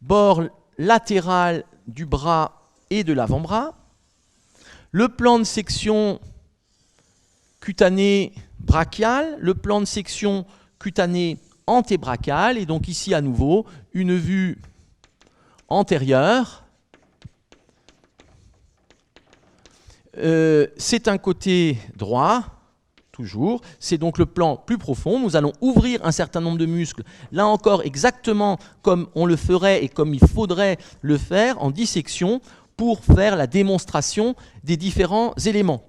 bord latéral du bras et de l'avant-bras, le plan de section cutané brachial, le plan de section cutané antébrachial, et donc ici à nouveau une vue antérieure. C'est un côté droit, toujours, c'est donc le plan plus profond. Nous allons ouvrir un certain nombre de muscles, là encore exactement comme on le ferait et comme il faudrait le faire en dissection pour faire la démonstration des différents éléments.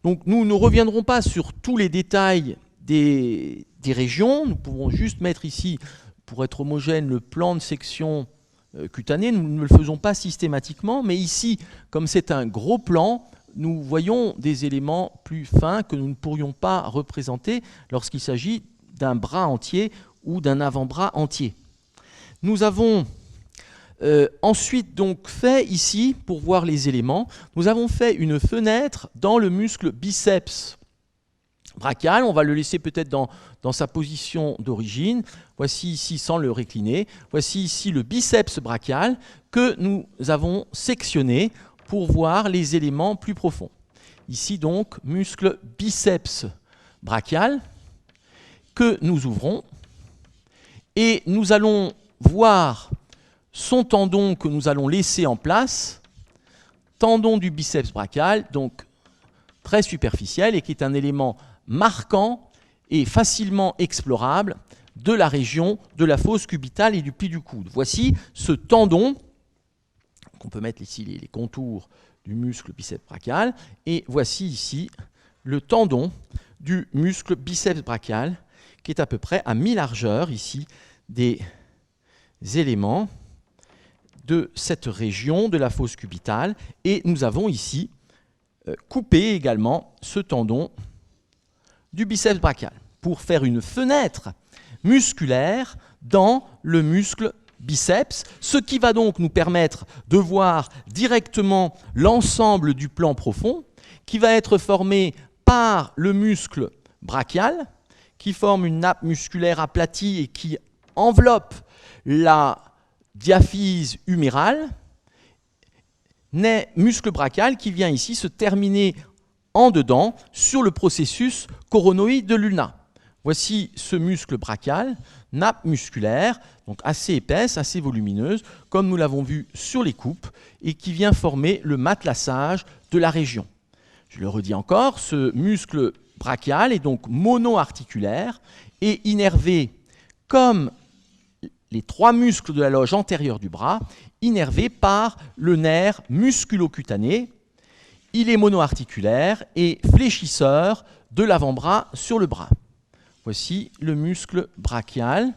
Donc nous ne reviendrons pas sur tous les détails des régions, nous pouvons juste mettre ici, pour être homogène, le plan de section cutané. Nous ne le faisons pas systématiquement, mais ici, comme c'est un gros plan, nous voyons des éléments plus fins que nous ne pourrions pas représenter lorsqu'il s'agit d'un bras entier ou d'un avant-bras entier. Nous avons ensuite donc fait ici, pour voir les éléments, nous avons fait une fenêtre dans le muscle biceps brachial. On va le laisser peut-être dans sa position d'origine. Voici ici, sans le récliner, voici ici le biceps brachial que nous avons sectionné pour voir les éléments plus profonds. Ici donc, muscle biceps brachial que nous ouvrons et nous allons voir son tendon que nous allons laisser en place, tendon du biceps brachial, donc très superficiel et qui est un élément marquant et facilement explorable de la région de la fosse cubitale et du pli du coude. Voici ce tendon, on peut mettre ici les contours du muscle biceps brachial, et voici ici le tendon du muscle biceps brachial qui est à peu près à mi-largeur ici des éléments de cette région de la fosse cubitale, et nous avons ici coupé également ce tendon du biceps brachial pour faire une fenêtre musculaire dans le muscle biceps, ce qui va donc nous permettre de voir directement l'ensemble du plan profond qui va être formé par le muscle brachial qui forme une nappe musculaire aplatie et qui enveloppe la diaphyse humérale, muscle brachial qui vient ici se terminer en dedans sur le processus coronoïde de l'ulna. Voici ce muscle brachial, nappe musculaire, donc assez épaisse, assez volumineuse, comme nous l'avons vu sur les coupes, et qui vient former le matelassage de la région. Je le redis encore, ce muscle brachial est donc monoarticulaire et innervé comme les trois muscles de la loge antérieure du bras, innervé par le nerf musculocutané. Il est monoarticulaire et fléchisseur de l'avant-bras sur le bras. Voici le muscle brachial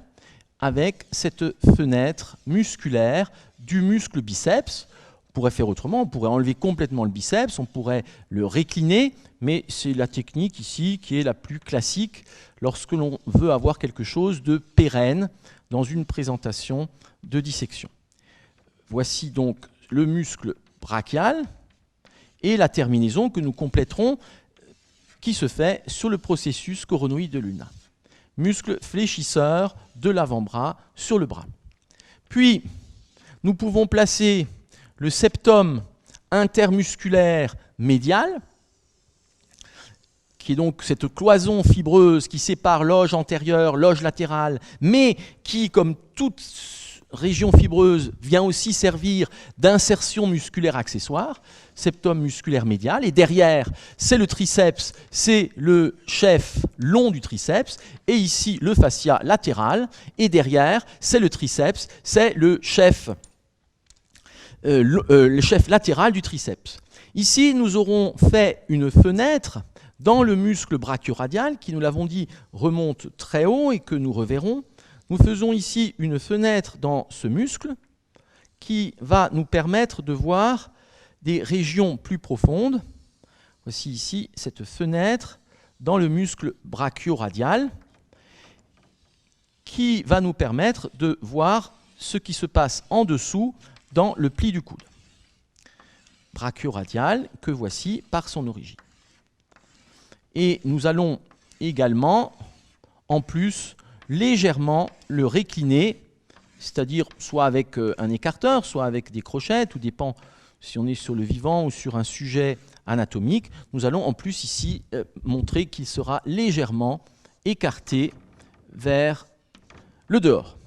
avec cette fenêtre musculaire du muscle biceps. On pourrait faire autrement, on pourrait enlever complètement le biceps, on pourrait le récliner, mais c'est la technique ici qui est la plus classique lorsque l'on veut avoir quelque chose de pérenne dans une présentation de dissection. Voici donc le muscle brachial et la terminaison que nous compléterons qui se fait sur le processus coronoïde de l'ulna. Muscle fléchisseur de l'avant-bras sur le bras. Puis, nous pouvons placer le septum intermusculaire médial, qui est donc cette cloison fibreuse qui sépare loge antérieure, loge latérale, mais qui, comme toute région fibreuse, vient aussi servir d'insertion musculaire accessoire, septum musculaire médial, et derrière, c'est le triceps, c'est le chef long du triceps, et ici, le fascia latéral, et derrière, c'est le triceps, c'est le chef latéral du triceps. Ici, nous aurons fait une fenêtre dans le muscle brachioradial, qui, nous l'avons dit, remonte très haut et que nous reverrons. Nous faisons ici une fenêtre dans ce muscle qui va nous permettre de voir des régions plus profondes. Voici ici cette fenêtre dans le muscle brachioradial qui va nous permettre de voir ce qui se passe en dessous dans le pli du coude. Brachioradial que voici par son origine. Et nous allons également, en plus, légèrement le récliner, c'est-à-dire soit avec un écarteur, soit avec des crochets, tout dépend si on est sur le vivant ou sur un sujet anatomique. Nous allons en plus ici montrer qu'il sera légèrement écarté vers le dehors.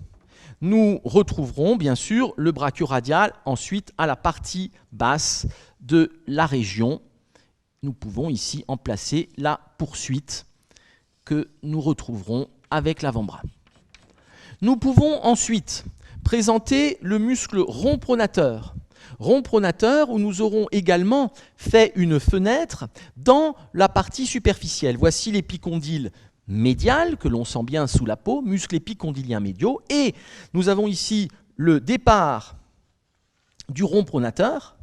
Nous retrouverons bien sûr le brachioradial ensuite à la partie basse de la région. Nous pouvons ici en placer la poursuite que nous retrouverons avec l'avant-bras. Nous pouvons ensuite présenter le muscle rond pronateur. Rond pronateur où nous aurons également fait une fenêtre dans la partie superficielle. Voici l'épicondyle médial que l'on sent bien sous la peau, muscles épicondyliens médiaux. Et nous avons ici le départ du rond pronateur,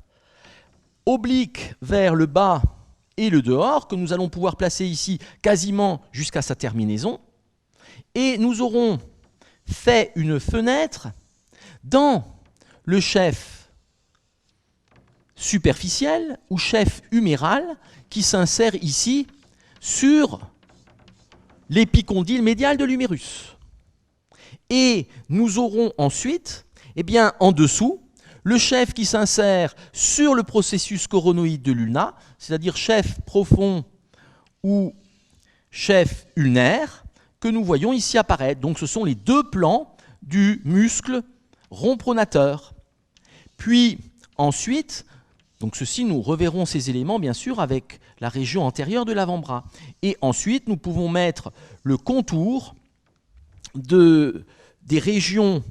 oblique vers le bas et le dehors, que nous allons pouvoir placer ici quasiment jusqu'à sa terminaison. Et nous aurons fait une fenêtre dans le chef superficiel ou chef huméral qui s'insère ici sur l'épicondyle médial de l'humérus. Et nous aurons ensuite, en dessous, le chef qui s'insère sur le processus coronoïde de l'ulna, c'est-à-dire chef profond ou chef ulnaire, que nous voyons ici apparaître. Donc ce sont les deux plans du muscle rond pronateur. Puis ensuite, donc ceci, nous reverrons ces éléments bien sûr avec la région antérieure de l'avant-bras. Et ensuite, nous pouvons mettre le contour des régions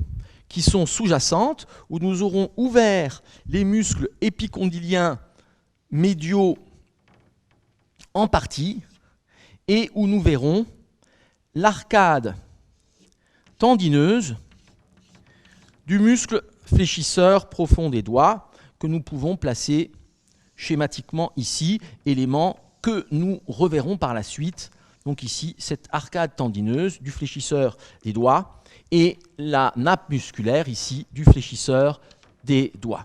qui sont sous-jacentes, où nous aurons ouvert les muscles épicondyliens médiaux en partie, et où nous verrons l'arcade tendineuse du muscle fléchisseur profond des doigts que nous pouvons placer schématiquement ici, élément que nous reverrons par la suite. Donc ici, cette arcade tendineuse du fléchisseur des doigts et la nappe musculaire ici du fléchisseur des doigts.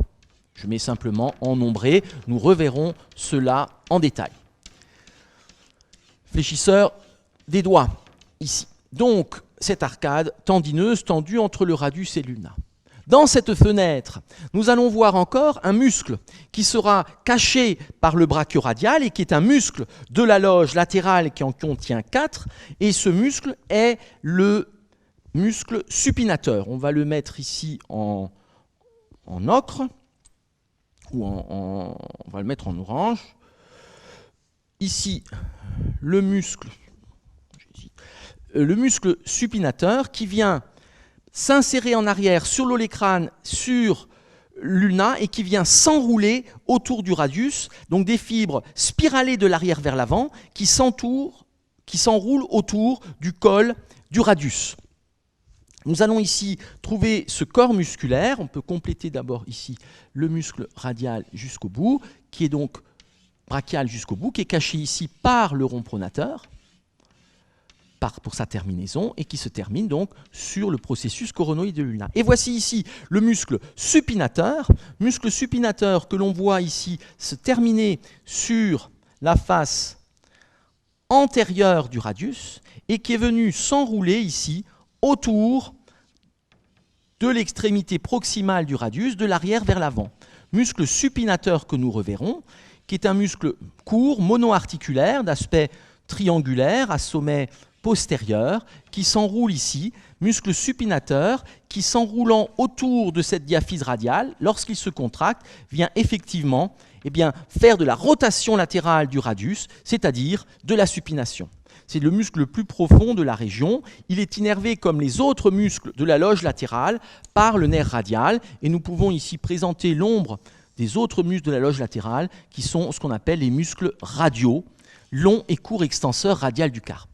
Je mets simplement en ombré, nous reverrons cela en détail. Fléchisseur des doigts. Ici. Donc, cette arcade tendineuse tendue entre le radius et l'ulna. Dans cette fenêtre, nous allons voir encore un muscle qui sera caché par le brachioradial et qui est un muscle de la loge latérale qui en contient 4. Et ce muscle est le muscle supinateur. On va le mettre ici en ocre, ou on va le mettre en orange. Ici, le muscle supinateur qui vient s'insérer en arrière sur l'olécrane, sur l'ulna et qui vient s'enrouler autour du radius, donc des fibres spiralées de l'arrière vers l'avant qui s'enroulent autour du col du radius. Nous allons ici trouver ce corps musculaire. On peut compléter d'abord ici le muscle radial jusqu'au bout, qui est donc brachial jusqu'au bout, qui est caché ici par le rond pronateur, pour sa terminaison, et qui se termine donc sur le processus coronoïde de l'ulna. Et voici ici le muscle supinateur que l'on voit ici se terminer sur la face antérieure du radius et qui est venu s'enrouler ici autour de l'extrémité proximale du radius, de l'arrière vers l'avant. Muscle supinateur que nous reverrons, qui est un muscle court, monoarticulaire, d'aspect triangulaire, à sommet postérieur, qui s'enroule ici, muscle supinateur, qui s'enroulant autour de cette diaphyse radiale, lorsqu'il se contracte, vient effectivement faire de la rotation latérale du radius, c'est-à-dire de la supination. C'est le muscle le plus profond de la région. Il est innervé comme les autres muscles de la loge latérale par le nerf radial. Et nous pouvons ici présenter l'ombre des autres muscles de la loge latérale qui sont ce qu'on appelle les muscles radiaux, long et court extenseur radial du carpe.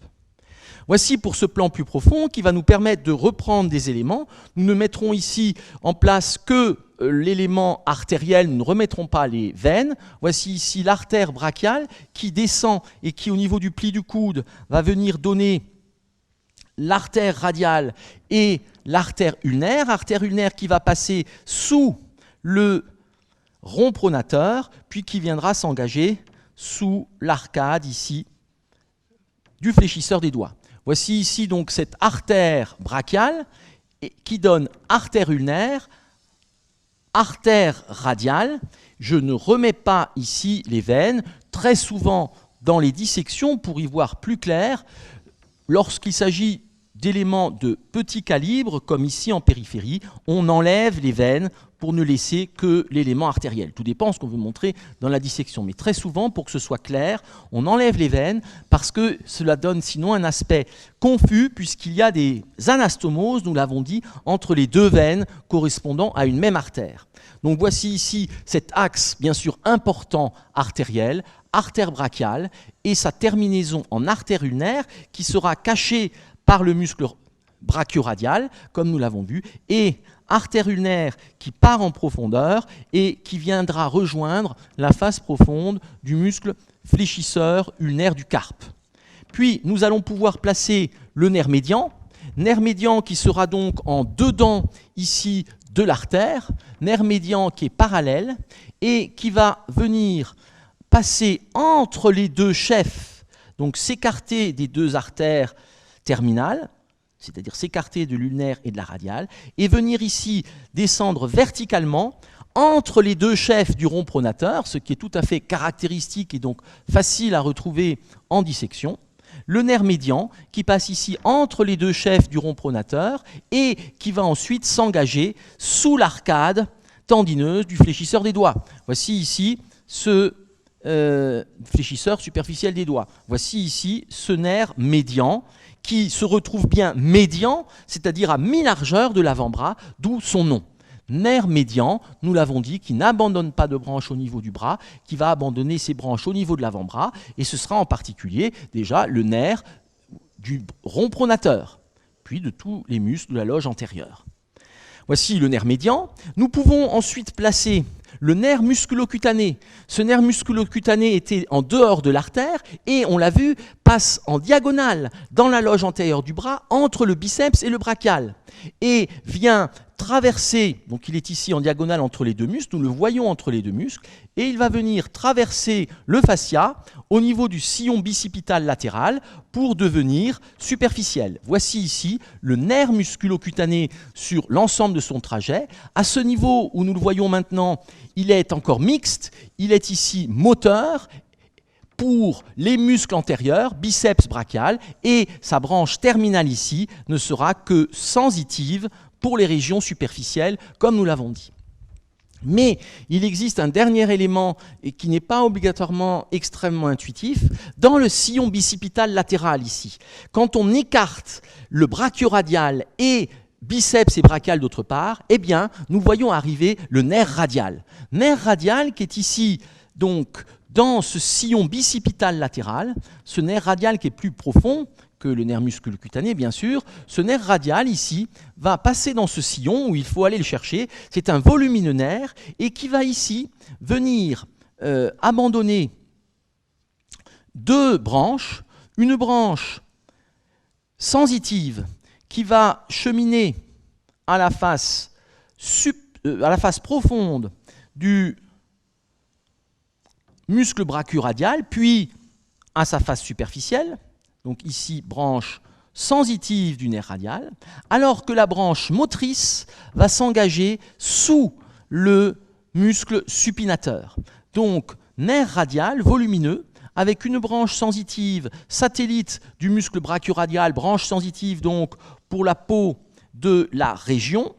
Voici pour ce plan plus profond qui va nous permettre de reprendre des éléments. Nous ne mettrons ici en place que l'élément artériel, nous ne remettrons pas les veines. Voici ici l'artère brachiale qui descend et qui, au niveau du pli du coude, va venir donner l'artère radiale et l'artère ulnaire qui va passer sous le rond pronateur, puis qui viendra s'engager sous l'arcade ici du fléchisseur des doigts. Voici ici donc cette artère brachiale qui donne artère ulnaire, artère radiale. Je ne remets pas ici les veines. Très souvent, dans les dissections, pour y voir plus clair, lorsqu'il s'agit d'éléments de petit calibre, comme ici en périphérie, on enlève les veines pour ne laisser que l'élément artériel. Tout dépend de ce qu'on veut montrer dans la dissection. Mais très souvent, pour que ce soit clair, on enlève les veines parce que cela donne sinon un aspect confus puisqu'il y a des anastomoses, nous l'avons dit, entre les deux veines correspondant à une même artère. Donc voici ici cet axe, bien sûr important, artériel, artère brachiale, et sa terminaison en artère ulnaire qui sera cachée par le muscle brachioradial, comme nous l'avons vu, et artère ulnaire qui part en profondeur et qui viendra rejoindre la face profonde du muscle fléchisseur ulnaire du carpe. Puis nous allons pouvoir placer le nerf médian qui sera donc en dedans ici de l'artère, nerf médian qui est parallèle et qui va venir passer entre les deux chefs, donc s'écarter des deux artères terminales, c'est-à-dire s'écarter de l'ulnaire et de la radiale, et venir ici descendre verticalement entre les deux chefs du rond pronateur, ce qui est tout à fait caractéristique et donc facile à retrouver en dissection. Le nerf médian qui passe ici entre les deux chefs du rond pronateur et qui va ensuite s'engager sous l'arcade tendineuse du fléchisseur des doigts. Voici ici ce fléchisseur superficiel des doigts. Voici ici ce nerf médian qui se retrouve bien médian, c'est-à-dire à mi-largeur de l'avant-bras, d'où son nom. Nerf médian, nous l'avons dit, qui n'abandonne pas de branche au niveau du bras, qui va abandonner ses branches au niveau de l'avant-bras, et ce sera en particulier déjà le nerf du rond pronateur, puis de tous les muscles de la loge antérieure. Voici le nerf médian. Nous pouvons ensuite placer le nerf musculocutané. Ce nerf musculocutané était en dehors de l'artère et, on l'a vu, passe en diagonale dans la loge antérieure du bras entre le biceps et le brachial et vient traverser, donc il est ici en diagonale entre les deux muscles, nous le voyons entre les deux muscles, et il va venir traverser le fascia au niveau du sillon bicipital latéral pour devenir superficiel. Voici ici le nerf musculocutané sur l'ensemble de son trajet. À ce niveau où nous le voyons maintenant, il est encore mixte, il est ici moteur pour les muscles antérieurs, biceps brachial, et sa branche terminale ici ne sera que sensitive pour les régions superficielles, comme nous l'avons dit. Mais il existe un dernier élément et qui n'est pas obligatoirement extrêmement intuitif, dans le sillon bicipital latéral ici. Quand on écarte le brachioradial et biceps et brachial d'autre part, eh bien, nous voyons arriver le nerf radial. Nerf radial qui est ici, donc, dans ce sillon bicipital latéral, ce nerf radial qui est plus profond que le nerf musculocutané, bien sûr. Ce nerf radial, ici, va passer dans ce sillon où il faut aller le chercher. C'est un volumineux nerf et qui va ici venir abandonner deux branches. Une branche sensitive qui va cheminer à la face profonde du muscle brachio-radial, puis à sa face superficielle, donc ici branche sensitive du nerf radial, alors que la branche motrice va s'engager sous le muscle supinateur. Donc nerf radial volumineux, avec une branche sensitive satellite du muscle brachio-radial, branche sensitive donc pour la peau de la région,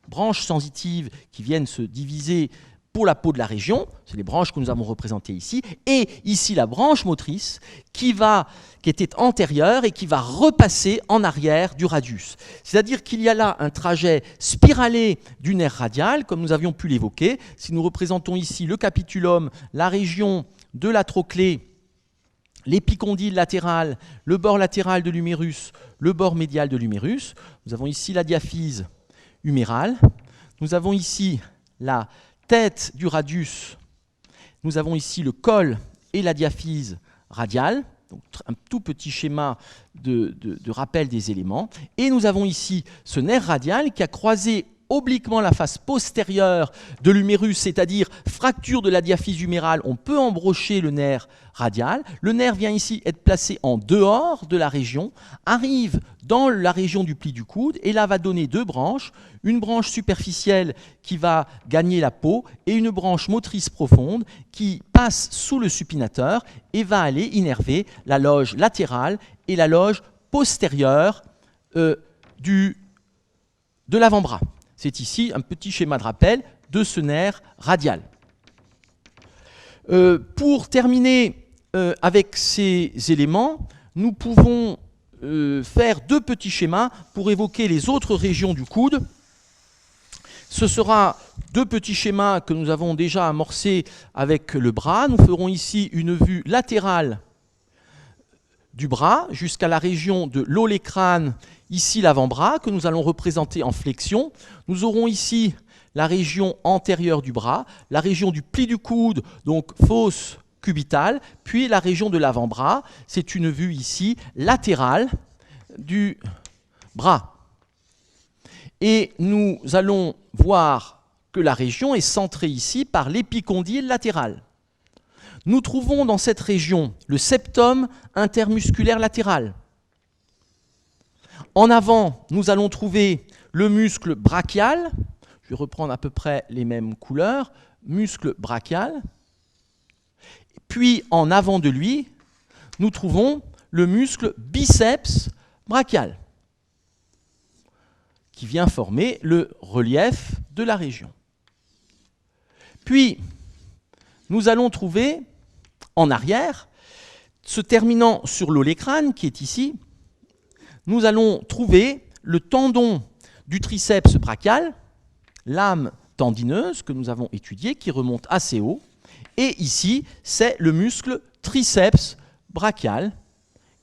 branches sensitives qui viennent se diviser pour la peau de la région, c'est les branches que nous avons représentées ici, et ici la branche motrice qui était antérieure et qui va repasser en arrière du radius. C'est-à-dire qu'il y a là un trajet spiralé du nerf radial, comme nous avions pu l'évoquer. Si nous représentons ici le capitulum, la région de la trochlée, l'épicondyle latéral, le bord latéral de l'humérus, le bord médial de l'humérus. Nous avons ici la diaphyse humérale. Nous avons ici la tête du radius. Nous avons ici le col et la diaphyse radiale. Donc un tout petit schéma de rappel des éléments. Et nous avons ici ce nerf radial qui a croisé obliquement la face postérieure de l'humérus, c'est-à-dire fracture de la diaphyse humérale, on peut embrocher le nerf radial. Le nerf vient ici être placé en dehors de la région, arrive dans la région du pli du coude, et là va donner deux branches, une branche superficielle qui va gagner la peau, et une branche motrice profonde qui passe sous le supinateur et va aller innerver la loge latérale et la loge postérieure de l'avant-bras. C'est ici un petit schéma de rappel de ce nerf radial. Pour terminer avec ces éléments, nous pouvons faire deux petits schémas pour évoquer les autres régions du coude. Ce sera deux petits schémas que nous avons déjà amorcés avec le bras. Nous ferons ici une vue latérale du bras jusqu'à la région de l'olécrâne, ici l'avant-bras, que nous allons représenter en flexion. Nous aurons ici la région antérieure du bras, la région du pli du coude, donc fosse cubitale, puis la région de l'avant-bras. C'est une vue ici latérale du bras. Et nous allons voir que la région est centrée ici par l'épicondyle latéral. Nous trouvons dans cette région le septum intermusculaire latéral. En avant, nous allons trouver le muscle brachial. Je vais reprendre à peu près les mêmes couleurs. Muscle brachial. Puis, en avant de lui, nous trouvons le muscle biceps brachial, qui vient former le relief de la région. Puis, nous allons trouver en arrière, se terminant sur l'olécrâne, qui est ici, nous allons trouver le tendon du triceps brachial, l'âme tendineuse que nous avons étudiée, qui remonte assez haut. Et ici, c'est le muscle triceps brachial,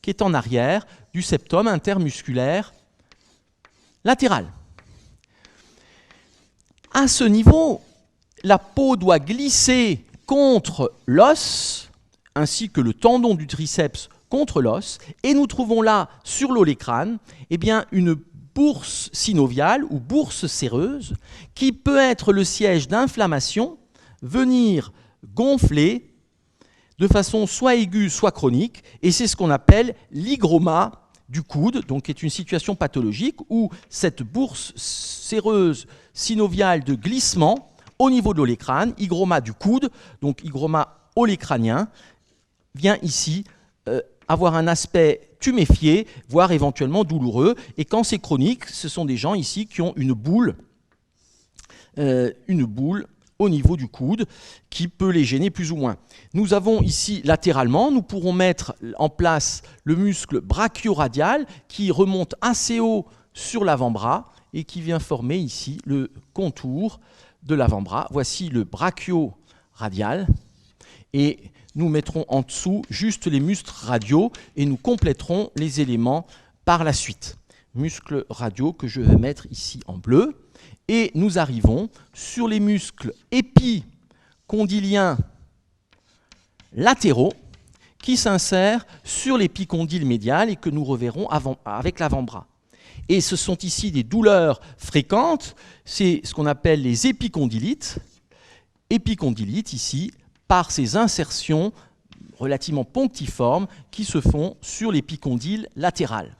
qui est en arrière du septum intermusculaire latéral. À ce niveau, la peau doit glisser contre l'os, ainsi que le tendon du triceps contre l'os, et nous trouvons là, sur l'olécrâne, eh bien, une bourse synoviale ou bourse séreuse qui peut être le siège d'inflammation, venir gonfler de façon soit aiguë, soit chronique, et c'est ce qu'on appelle l'hygroma du coude, donc qui est une situation pathologique où cette bourse séreuse synoviale de glissement au niveau de l'olécrâne, hygroma du coude, donc hygroma olécrânien, vient ici avoir un aspect tuméfié, voire éventuellement douloureux. Et quand c'est chronique, ce sont des gens ici qui ont une boule au niveau du coude qui peut les gêner plus ou moins. Nous avons ici latéralement, nous pourrons mettre en place le muscle brachio-radial qui remonte assez haut sur l'avant-bras et qui vient former ici le contour de l'avant-bras. Voici le brachio-radial et nous mettrons en dessous juste les muscles radiaux et nous compléterons les éléments par la suite. Muscles radiaux que je vais mettre ici en bleu. Et nous arrivons sur les muscles épicondyliens latéraux qui s'insèrent sur l'épicondyle médial et que nous reverrons avec l'avant-bras. Et ce sont ici des douleurs fréquentes, c'est ce qu'on appelle les épicondylites. Épicondylites ici, par ces insertions relativement punctiformes qui se font sur l'épicondyle latéral.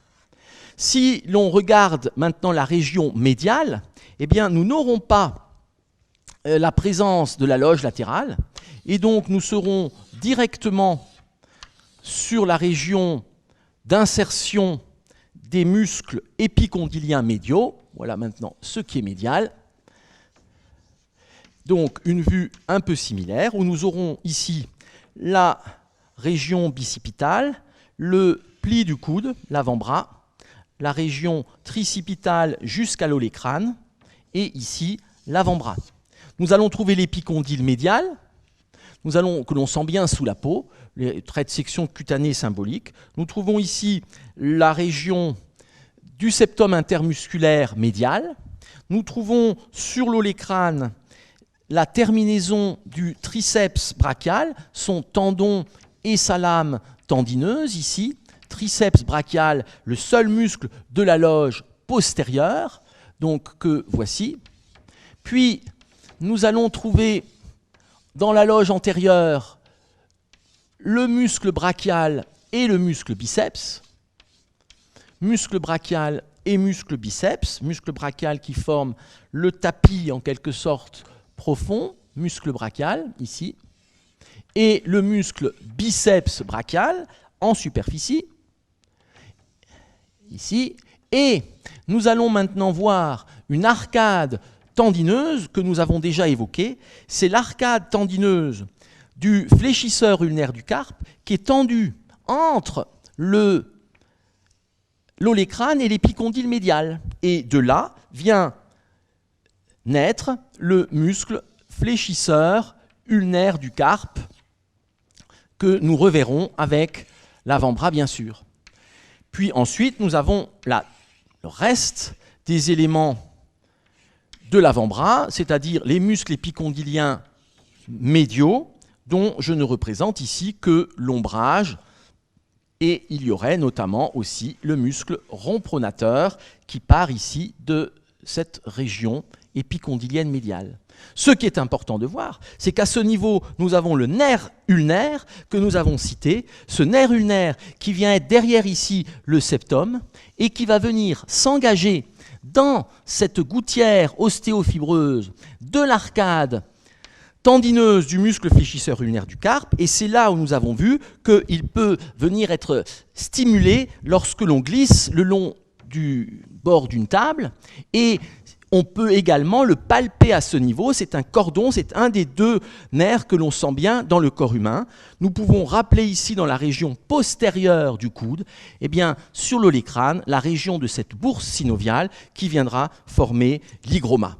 Si l'on regarde maintenant la région médiale, eh bien, nous n'aurons pas la présence de la loge latérale et donc nous serons directement sur la région d'insertion des muscles épicondyliens médiaux. Voilà maintenant ce qui est médial. Donc une vue un peu similaire où nous aurons ici la région bicipitale, le pli du coude, l'avant-bras, la région tricipitale jusqu'à l'olécrane et ici l'avant-bras. Nous allons trouver l'épicondyle médial, que l'on sent bien sous la peau, les traits de section cutanée symboliques. Nous trouvons ici la région du septum intermusculaire médial. Nous trouvons sur l'olécrane la terminaison du triceps brachial, son tendon et sa lame tendineuse ici. Triceps brachial, le seul muscle de la loge postérieure, donc que voici. Puis nous allons trouver dans la loge antérieure le muscle brachial et le muscle biceps. Muscle brachial et muscle biceps. Muscle brachial qui forme le tapis en quelque sorte profond, muscle brachial ici. Et le muscle biceps brachial en superficie, ici. Et nous allons maintenant voir une arcade tendineuse que nous avons déjà évoquée. C'est l'arcade tendineuse du fléchisseur ulnaire du carpe qui est tendue entre l'olécrane et l'épicondyle médial. Et de là vient naître le muscle fléchisseur ulnaire du carpe que nous reverrons avec l'avant-bras bien sûr. Puis ensuite nous avons le reste des éléments de l'avant-bras, c'est-à-dire les muscles épicondyliens médiaux, dont je ne représente ici que l'ombrage, et il y aurait notamment aussi le muscle rond pronateur qui part ici de cette région épicondylienne médiale. Ce qui est important de voir, c'est qu'à ce niveau, nous avons le nerf ulnaire que nous avons cité, ce nerf ulnaire qui vient être derrière ici le septum et qui va venir s'engager dans cette gouttière ostéofibreuse de l'arcade tendineuse du muscle fléchisseur ulnaire du carpe, et c'est là où nous avons vu qu'il peut venir être stimulé lorsque l'on glisse le long du bord d'une table, et on peut également le palper à ce niveau. C'est un cordon, c'est un des deux nerfs que l'on sent bien dans le corps humain. Nous pouvons rappeler ici dans la région postérieure du coude, eh bien, sur l'olécrane, la région de cette bourse synoviale qui viendra former l'hygroma.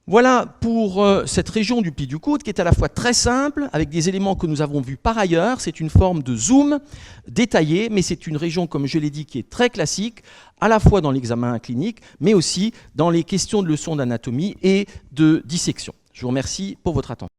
Voilà pour cette région du pli du coude qui est à la fois très simple, avec des éléments que nous avons vus par ailleurs. C'est une forme de zoom détaillé, mais c'est une région, comme je l'ai dit, qui est très classique, à la fois dans l'examen clinique, mais aussi dans les questions de leçons d'anatomie et de dissection. Je vous remercie pour votre attention.